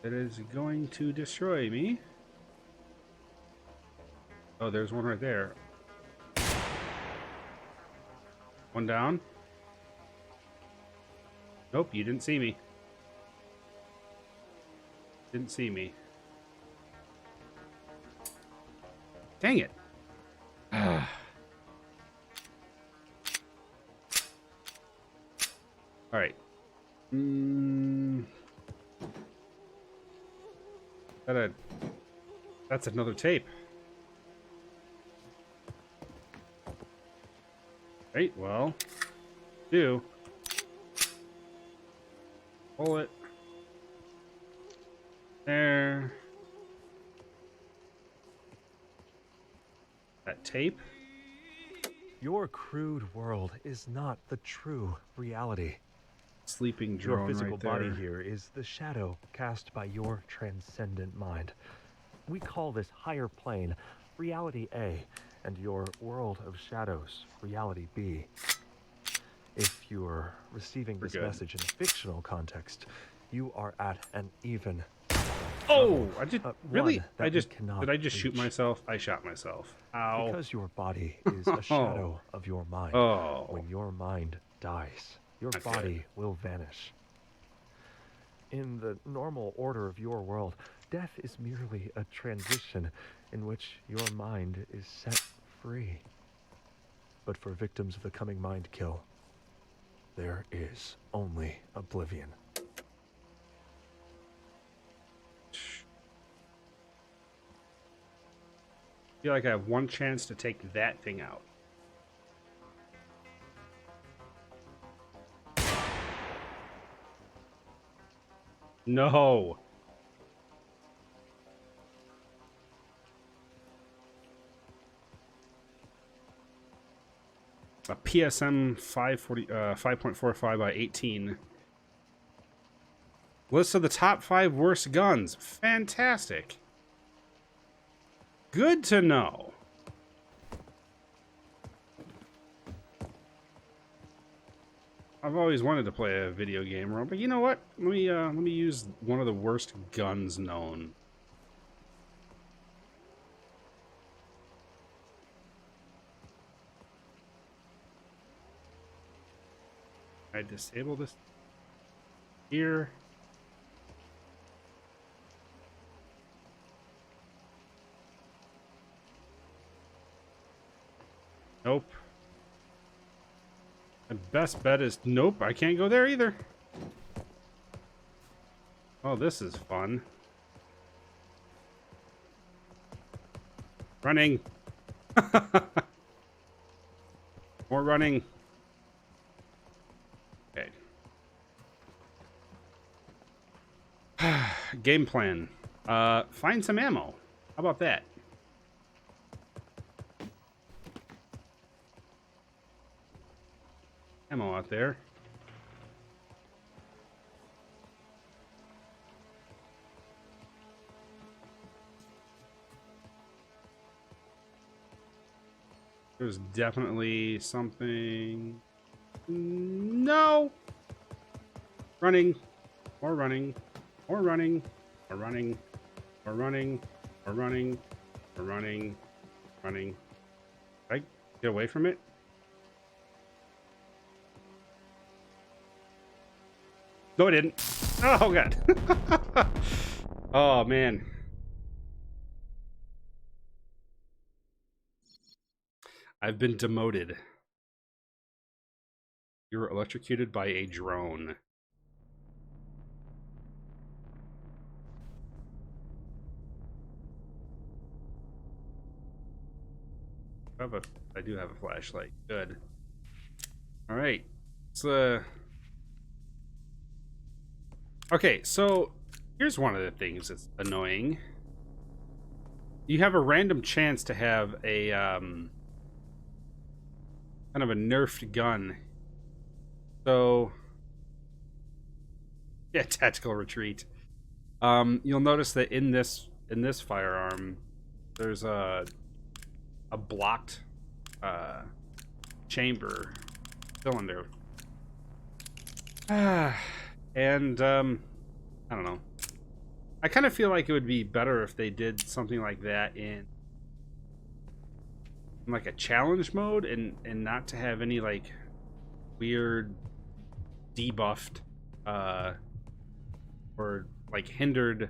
that is going to destroy me. Oh, there's one right there. One down. Nope, you didn't see me. Didn't see me. Dang it. All right. That's another tape. Right, well, do. Pull it. There. That tape. Your crude world is not the true reality. Sleeping Your drone physical right there. body here is the shadow cast by your transcendent mind. We call this higher plane reality A, and your world of shadows reality B. If you're receiving this good. message in a fictional context, you are at an even. Oh, I just really. one that I we just cannot did. I just shoot reach. myself. I shot myself. Ow. Because your body is a shadow of your mind. Oh. When your mind dies, your Not body good. will vanish. In the normal order of your world, death is merely a transition in which your mind is set free. But for victims of the coming mind kill, there is only oblivion. I feel like I have one chance to take that thing out. No. A PSM 5.45 by 18. List of the top 5 worst guns. Fantastic. Good to know. I've always wanted to play a video game, but you know what? Let me use one of the worst guns known. I disable this here. Nope. My best bet is nope, I can't go there either. Oh, this is fun. Running. More running. Okay. Game plan. Find some ammo. How about that? Ammo out there. There's definitely something. No! Running. More running. More running. More running. More running. More running. More running. Running. Can I get away from it? No, I didn't. Oh, God. Oh, man. I've been demoted. You were electrocuted by a drone. I do have a flashlight. Good. All right. Okay, so here's one of the things that's annoying. You have a random chance to have a kind of a nerfed gun. So yeah, tactical retreat. You'll notice that in this firearm, there's a blocked chamber cylinder. And I don't know. I kind of feel like it would be better if they did something like that in like a challenge mode, and not to have any like weird debuffed or like hindered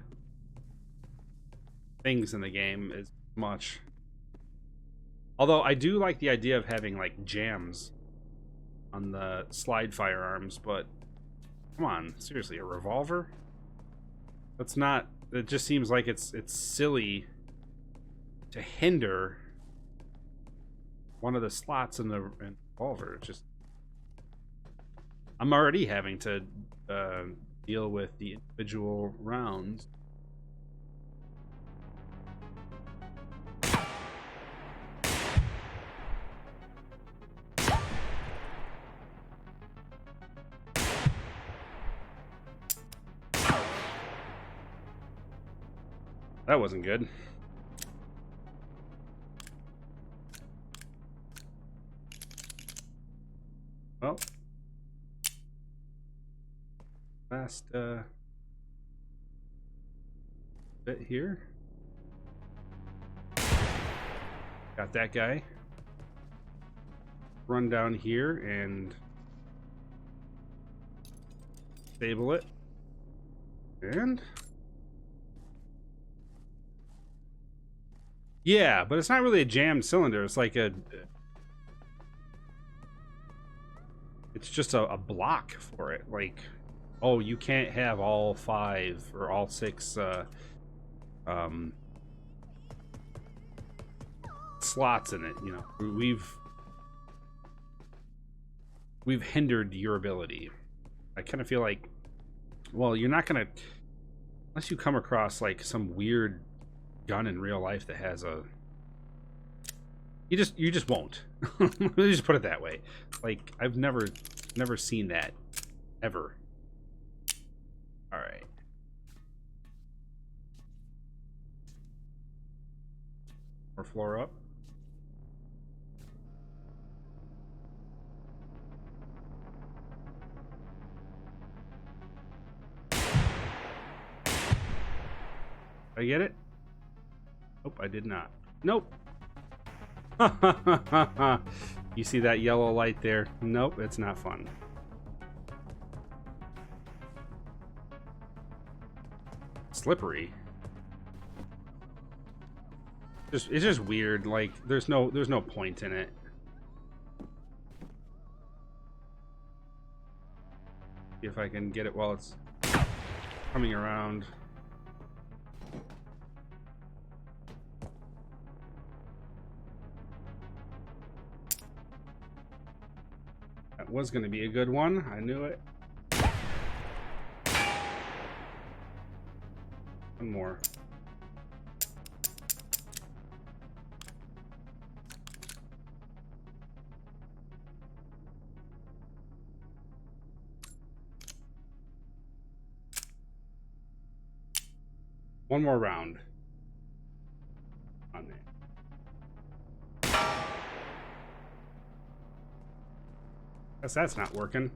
things in the game as much. Although I do like the idea of having like jams on the slide firearms, but come on, seriously, a revolver? That's not. It just seems like it's silly to hinder one of the slots in the revolver. Just, I'm already having to deal with the individual rounds. That wasn't good. Well, last bit here. Got that guy. Run down here and stable it. And yeah, but it's not really a jammed cylinder. It's like it's just a block for it. Like, oh, you can't have all 5 or all 6 slots in it. You know, we've hindered your ability. I kind of feel like, well, you're not gonna, unless you come across like some weird gun in real life that has a, you just won't. Let me just put it that way. Like, I've never seen that ever. All right. More floor up. I get it? Nope, I did not. Nope. You see that yellow light there? Nope, it's not fun. Slippery. It's just weird. Like, there's no point in it. See if I can get it while it's coming around. That was going to be a good one. I knew it. One more. One more round. On there. Guess that's not working.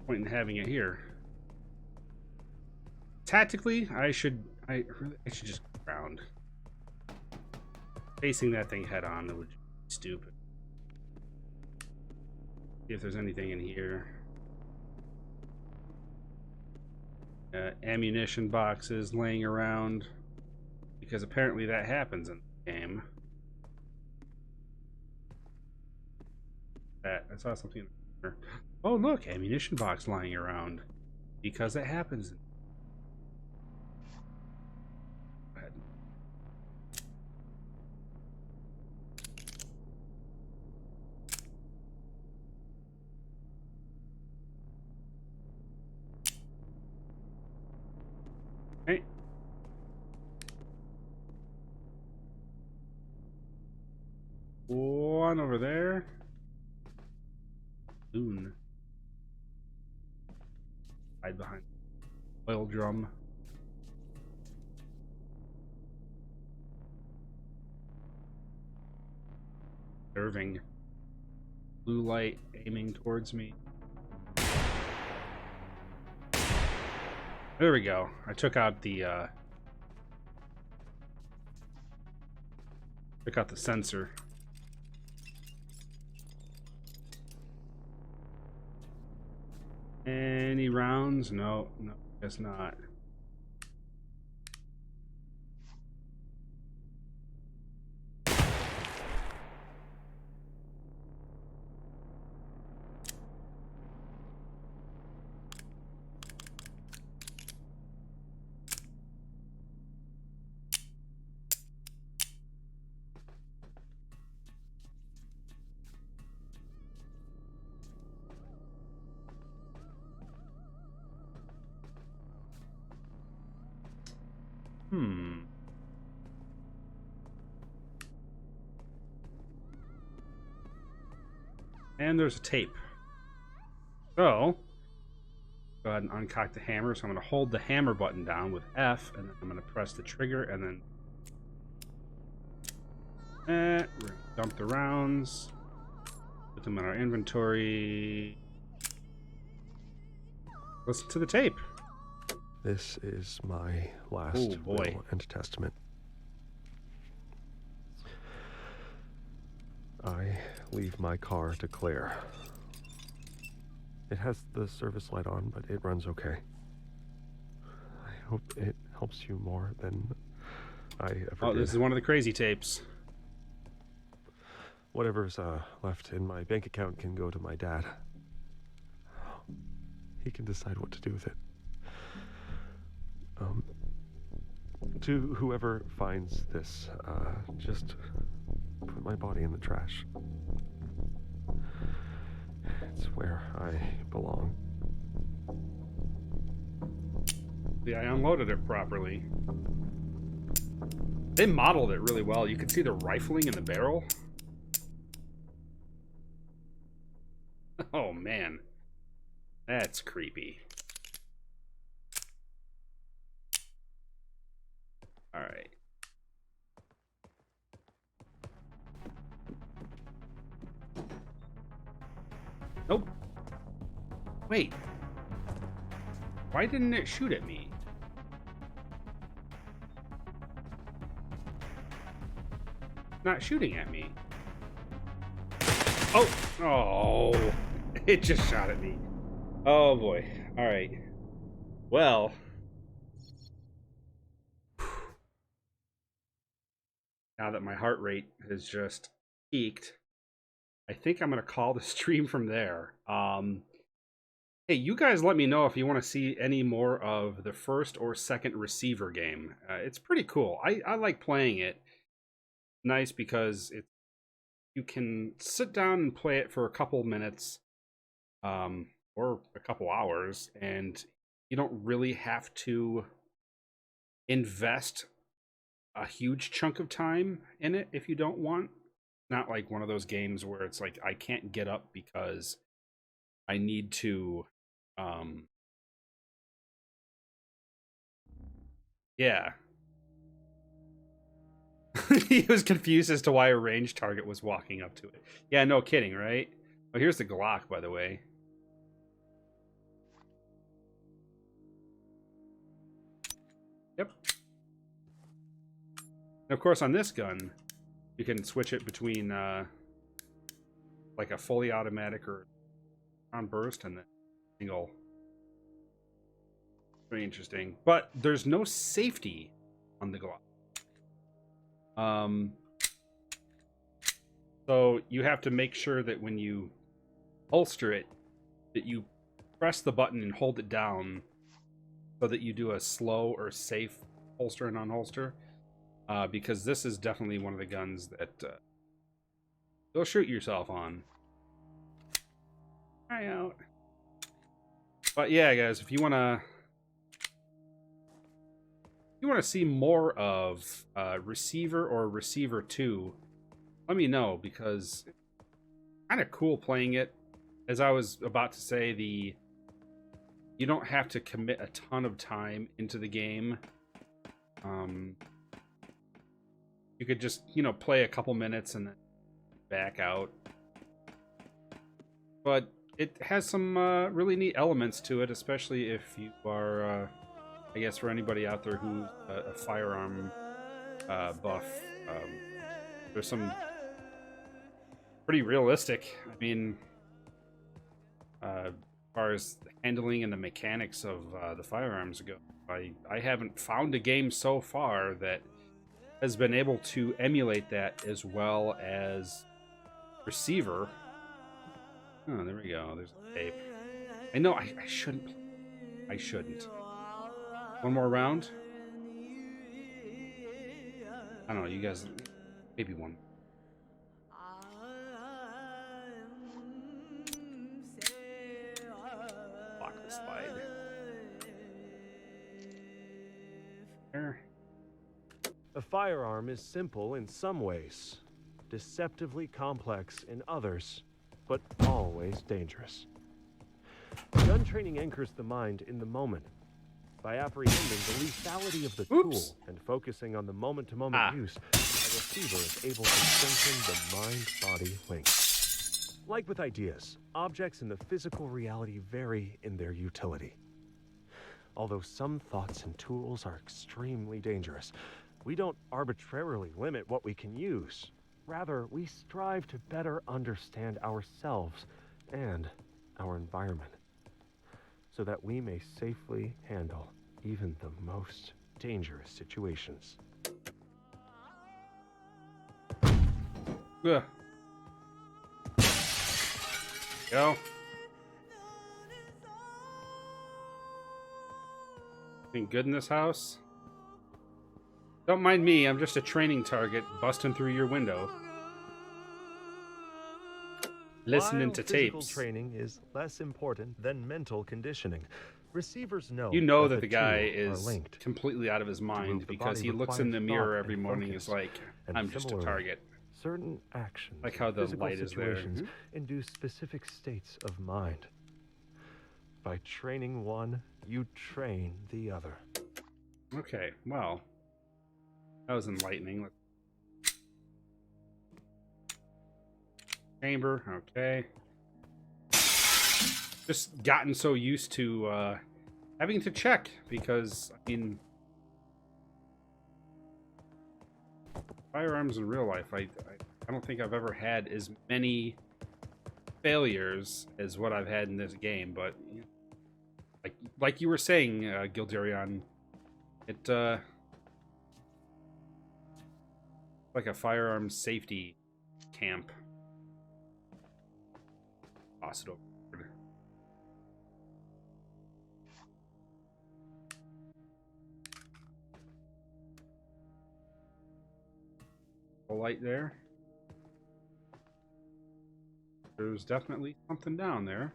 Point in having it here. Tactically, I should just go around. Facing that thing head on, it would be stupid. See if there's anything in here. Ammunition boxes laying around. because apparently that happens in the game. I saw something in the corner. Oh, look, ammunition box lying around. Because that happens. Go ahead. Okay. One over there. Loon. Hide behind oil drum. Observing. Blue light aiming towards me. There we go. I took out the sensor. Any rounds? No, guess not. And there's a tape. So, go ahead and uncock the hammer. So I'm going to hold the hammer button down with F, and then I'm going to press the trigger, and then we're going to dump the rounds, put them in our inventory. Listen to the tape. This is my last will and testament. I leave my car to Claire. It has the service light on, but it runs okay. I hope it helps you more than I ever did. This is one of the crazy tapes. Whatever's left in my bank account can go to my dad. He can decide what to do with it. To whoever finds this, just put my body in the trash. It's where I belong. Yeah, I unloaded it properly. They modeled it really well. You can see the rifling in the barrel. Oh, man. That's creepy. All right. Nope. Wait. Why didn't it shoot at me? Not shooting at me. Oh! Oh! It just shot at me. Oh boy. Alright. Well. Now that my heart rate has just peaked, I think I'm going to call the stream from there. Hey, you guys let me know if you want to see any more of the first or second receiver game. It's pretty cool. I like playing it. Nice because you can sit down and play it for a couple minutes or a couple hours, and you don't really have to invest a huge chunk of time in it if you don't want. Not like one of those games where it's like I can't get up because I need to yeah. He was confused as to why a ranged target was walking up to it. Yeah, no kidding, right? Oh, here's the Glock, by the way. Yep. And of course, on this gun, you can switch it between like a fully automatic or on burst and then single. Very interesting. But there's no safety on the Glock. So you have to make sure that when you holster it, that you press the button and hold it down so that you do a slow or safe holster and unholster. Because this is definitely one of the guns that you'll shoot yourself on. Try out. But yeah, guys, if you wanna see more of Receiver or Receiver 2, let me know, because it's kind of cool playing it. As I was about to say, you don't have to commit a ton of time into the game. You could just, play a couple minutes and then back out. But it has some really neat elements to it, especially if you are, I guess, for anybody out there who's a firearm buff. There's some pretty realistic, I mean, as far as the handling and the mechanics of the firearms go. I haven't found a game so far that has been able to emulate that as well as Receiver. Oh, there we go. There's a tape. I know I shouldn't. I shouldn't. One more round? I don't know, you guys. Maybe one. Block the slide. There. A firearm is simple in some ways, deceptively complex in others, but always dangerous. Gun training anchors the mind in the moment by apprehending the lethality of the tool and focusing on the moment-to-moment use. A receiver is able to strengthen the mind-body link. Like with ideas, objects in the physical reality vary in their utility. Although some thoughts and tools are extremely dangerous, we don't arbitrarily limit what we can use. Rather, we strive to better understand ourselves and our environment, so that we may safely handle even the most dangerous situations. Ugh. Go. Anything good in this house? Don't mind me, I'm just a training target busting through your window. Listening to physical tapes. Training is less important than mental conditioning. Receivers know You know that the guy two are is linked. completely out of his mind move the because body he looks in the requires mirror thought every and morning. focus. Is like, And I'm just a similarly, target. Certain actions, Like how the physical light is there. situations induce specific states of mind. By training one, you train the other. Okay, well, that was enlightening. Chamber, okay. Just gotten so used to having to check because, I mean, firearms in real life, I don't think I've ever had as many failures as what I've had in this game. But you know, like you were saying, Gilderion, it like a firearms safety camp. Toss it over. A light there. There's definitely something down there.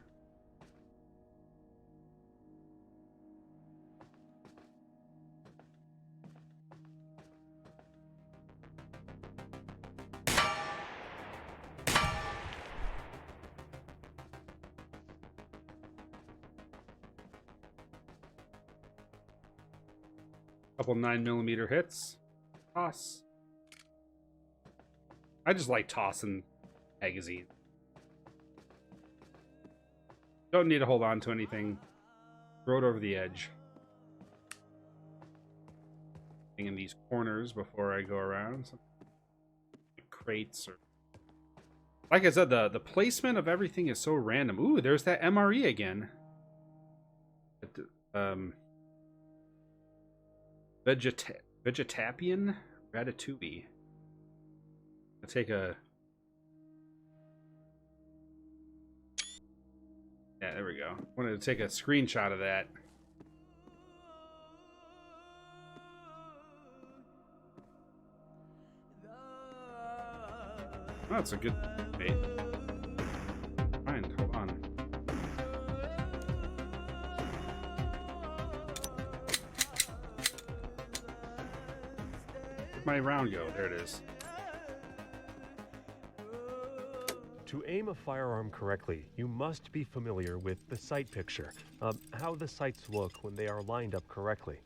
Couple 9mm hits. Toss. I just like tossing magazines. Don't need to hold on to anything. Throw it over the edge. In these corners before I go around. Some crates or... Like I said, the placement of everything is so random. Ooh, there's that MRE again. Vegetapian Ratatouille. take a... Yeah, there we go. Wanted to take a screenshot of that. Oh, that's a good bait. Fine, hold on. Where'd my round go? There it is. To aim a firearm correctly, you must be familiar with the sight picture, how the sights look when they are lined up correctly.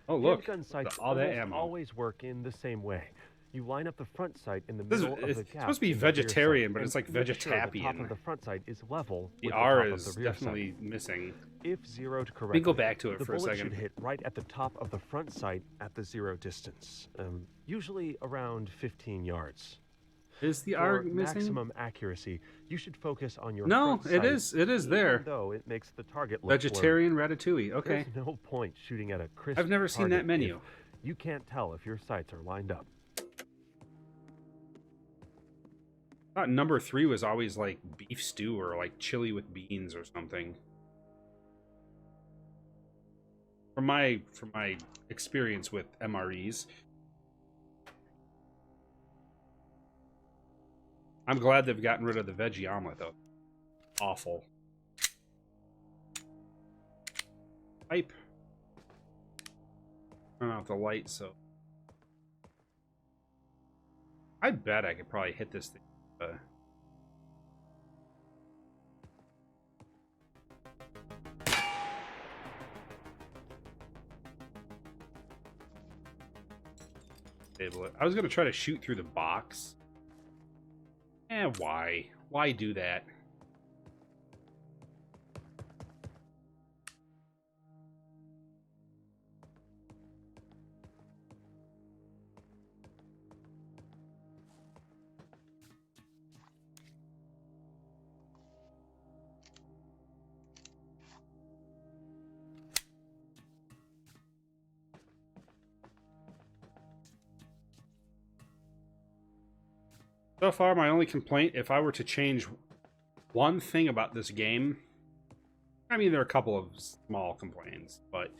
Oh, look. Handgun sights All that almost ammo. always work in the same way. You line up the front sight in the middle of the gap. It's supposed to be in the rear vegetarian, sight, but it's and like make sure the top vegetapian. of the front sight is level The with R the top is of the rear definitely sight. missing. If zeroed correctly, Let me go back to it the for a bullet second. should hit right at the top of the front sight at the zero distance, usually around 15 yards. Is the For R missing? maximum accuracy, you should focus on your No, front it sight, is. It is even there. though it makes the target look Vegetarian ratatouille. blurry. Okay. There's no point shooting at a crisp I've never seen that target menu. if you can't tell if your sights are lined up. I thought number 3 was always like beef stew or like chili with beans or something. From my experience with MREs. I'm glad they've gotten rid of the veggie omelet though. Awful. Pipe. Turn off the light so. I bet I could probably hit this thing. Disable it. I was gonna try to shoot through the box. Why? Why do that? So far, my only complaint, if I were to change one thing about this game, I mean, there are a couple of small complaints, but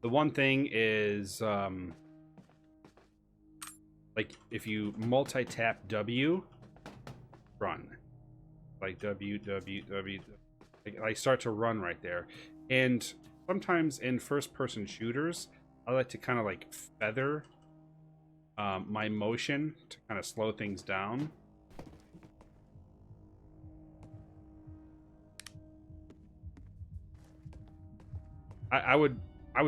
the one thing is, like, if you multi-tap W, run. Like, W, W, W. I start to run right there. And sometimes in first-person shooters, I like to kind of, like, feather my motion to kind of slow things down. I would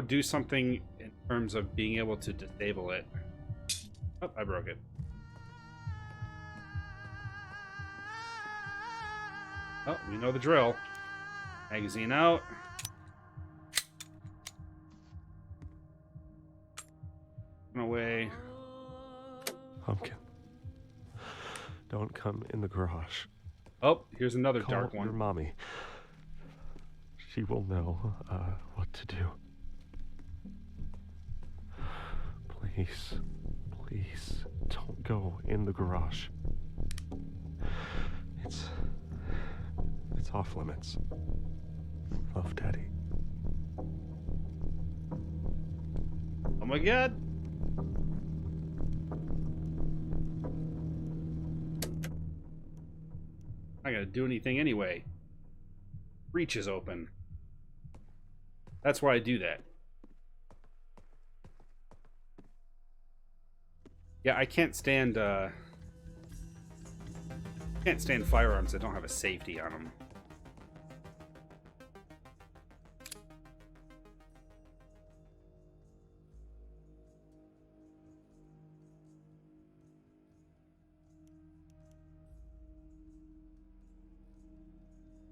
do something in terms of being able to disable it. Oh, I broke it. Oh, we know the drill. Magazine out. Away. Pumpkin, don't come in the garage. Oh, here's another Call dark one. your mommy. She will know what to do. Please, please, don't go in the garage. It's off limits. Love, Daddy. Oh my god. Not gonna do anything anyway. Reach is open. That's why I do that. Yeah, I can't stand firearms that don't have a safety on them.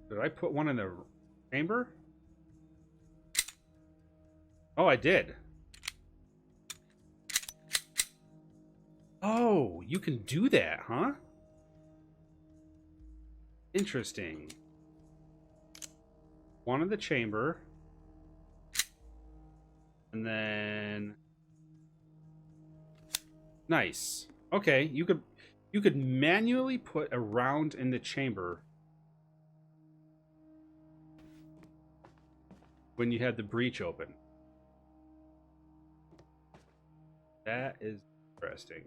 Did I put one in the chamber? Oh, I did. Oh, you can do that, huh? Interesting. One in the chamber. And then... Nice. Okay, you could... You could manually put a round in the chamber when you had the breech open. That is interesting.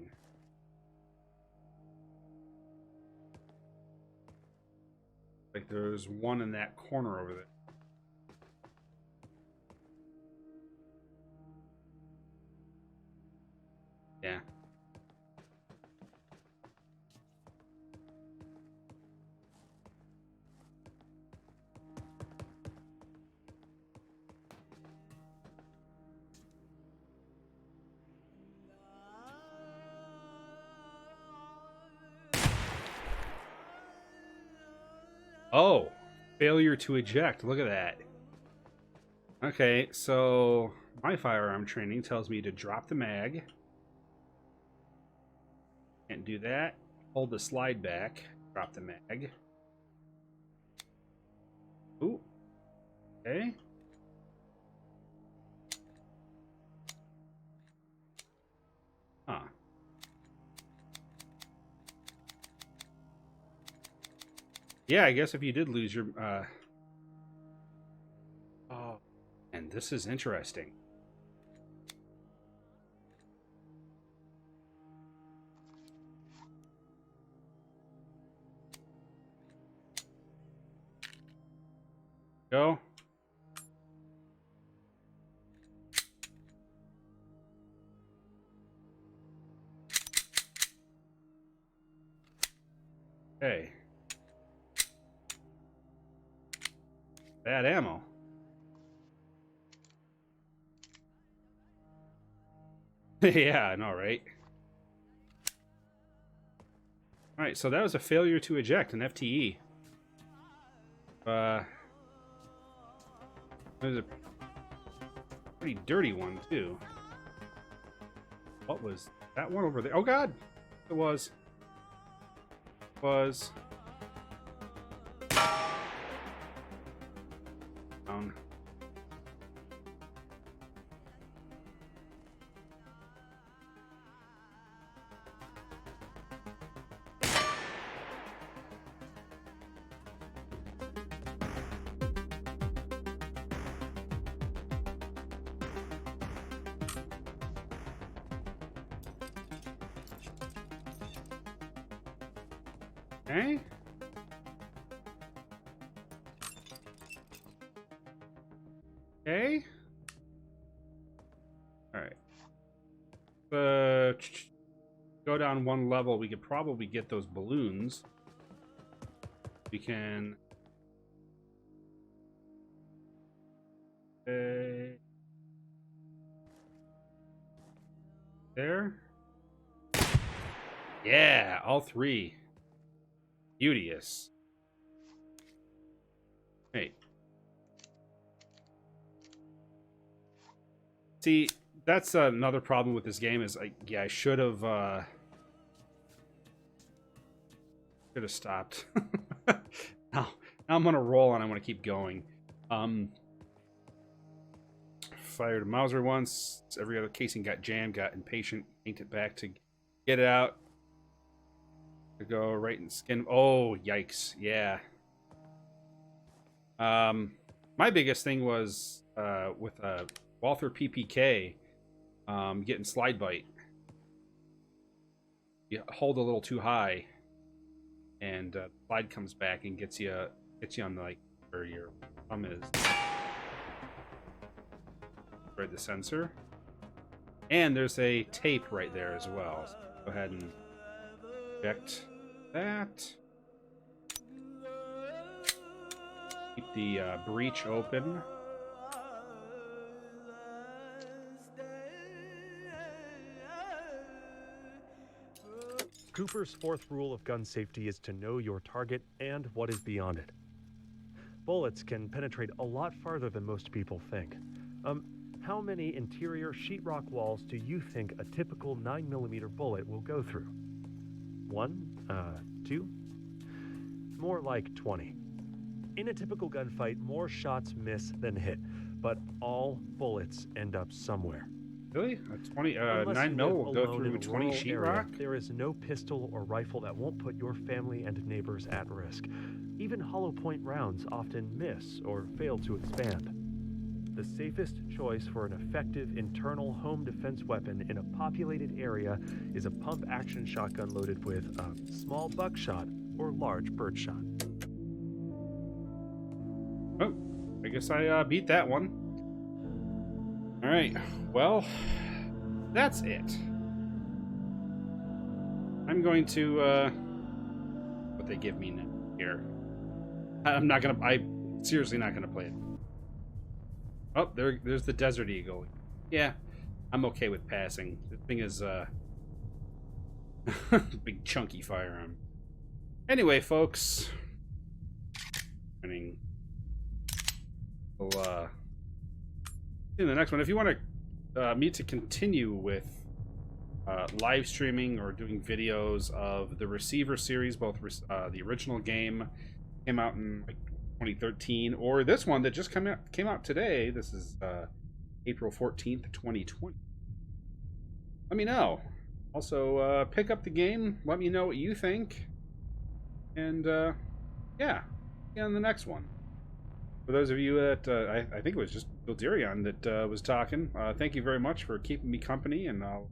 Like there's one in that corner over there. Yeah. Oh, failure to eject. Look at that. Okay, so my firearm training tells me to drop the mag. Can't do that. Hold the slide back. Drop the mag. Ooh. Okay. Huh. Yeah, I guess if you did lose your oh, and this is interesting. Go. Okay. Bad ammo. Yeah, I know, right? Alright, so that was a failure to eject, an FTE. It was a pretty dirty one, too. What was that one over there? Oh, God! It was. Down. Okay. Okay. Alright. Go down one level, we could probably get those balloons. We can... Okay. There. Yeah, all three. Beauteous. Hey. See, that's another problem with this game is, I should have stopped. now I'm gonna roll and I want to keep going. Fired a Mauser once. Every other casing got jammed. Got impatient. Yanked it back to get it out. To go right in the skin. Oh, yikes! Yeah. My biggest thing was with Walther PPK, getting slide bite. You hold a little too high, and slide comes back and gets you on like where your thumb is. Right, the sensor, and there's a tape right there as well. So go ahead and eject that. Keep the breech open. Cooper's fourth rule of gun safety is to know your target and what is beyond it. Bullets can penetrate a lot farther than most people think. How many interior sheetrock walls do you think a typical 9mm bullet will go through? 1? 2? More like 20. In a typical gunfight, more shots miss than hit, but all bullets end up somewhere. Really? A 20, Unless 9 you mil live will go alone in through a 20 rural area, sheetrock? there is no pistol or rifle that won't put your family and neighbors at risk. Even hollow point rounds often miss or fail to expand. The safest choice for an effective internal home defense weapon in a populated area is a pump-action shotgun loaded with a small buckshot or large birdshot. Oh, I guess I beat that one. Alright, well, that's it. I'm going to, what they give me now here. I'm seriously not gonna play it. Oh, there's the Desert Eagle. Yeah, I'm okay with passing. This thing is, big chunky firearm. Anyway, folks. We'll, see you in the next one. If you want me to continue with live streaming or doing videos of the Receiver series, both the original game came out in like 2013, or this one that just came out today. This is April 14th, 2020. Let me know. Also, pick up the game. Let me know what you think. And yeah, see you on the next one. For those of you that I think it was just Bilderion that was talking, thank you very much for keeping me company, and I'll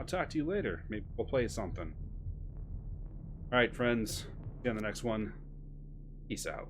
talk to you later. Maybe we'll play something. All right, friends. See you on the next one. Peace out.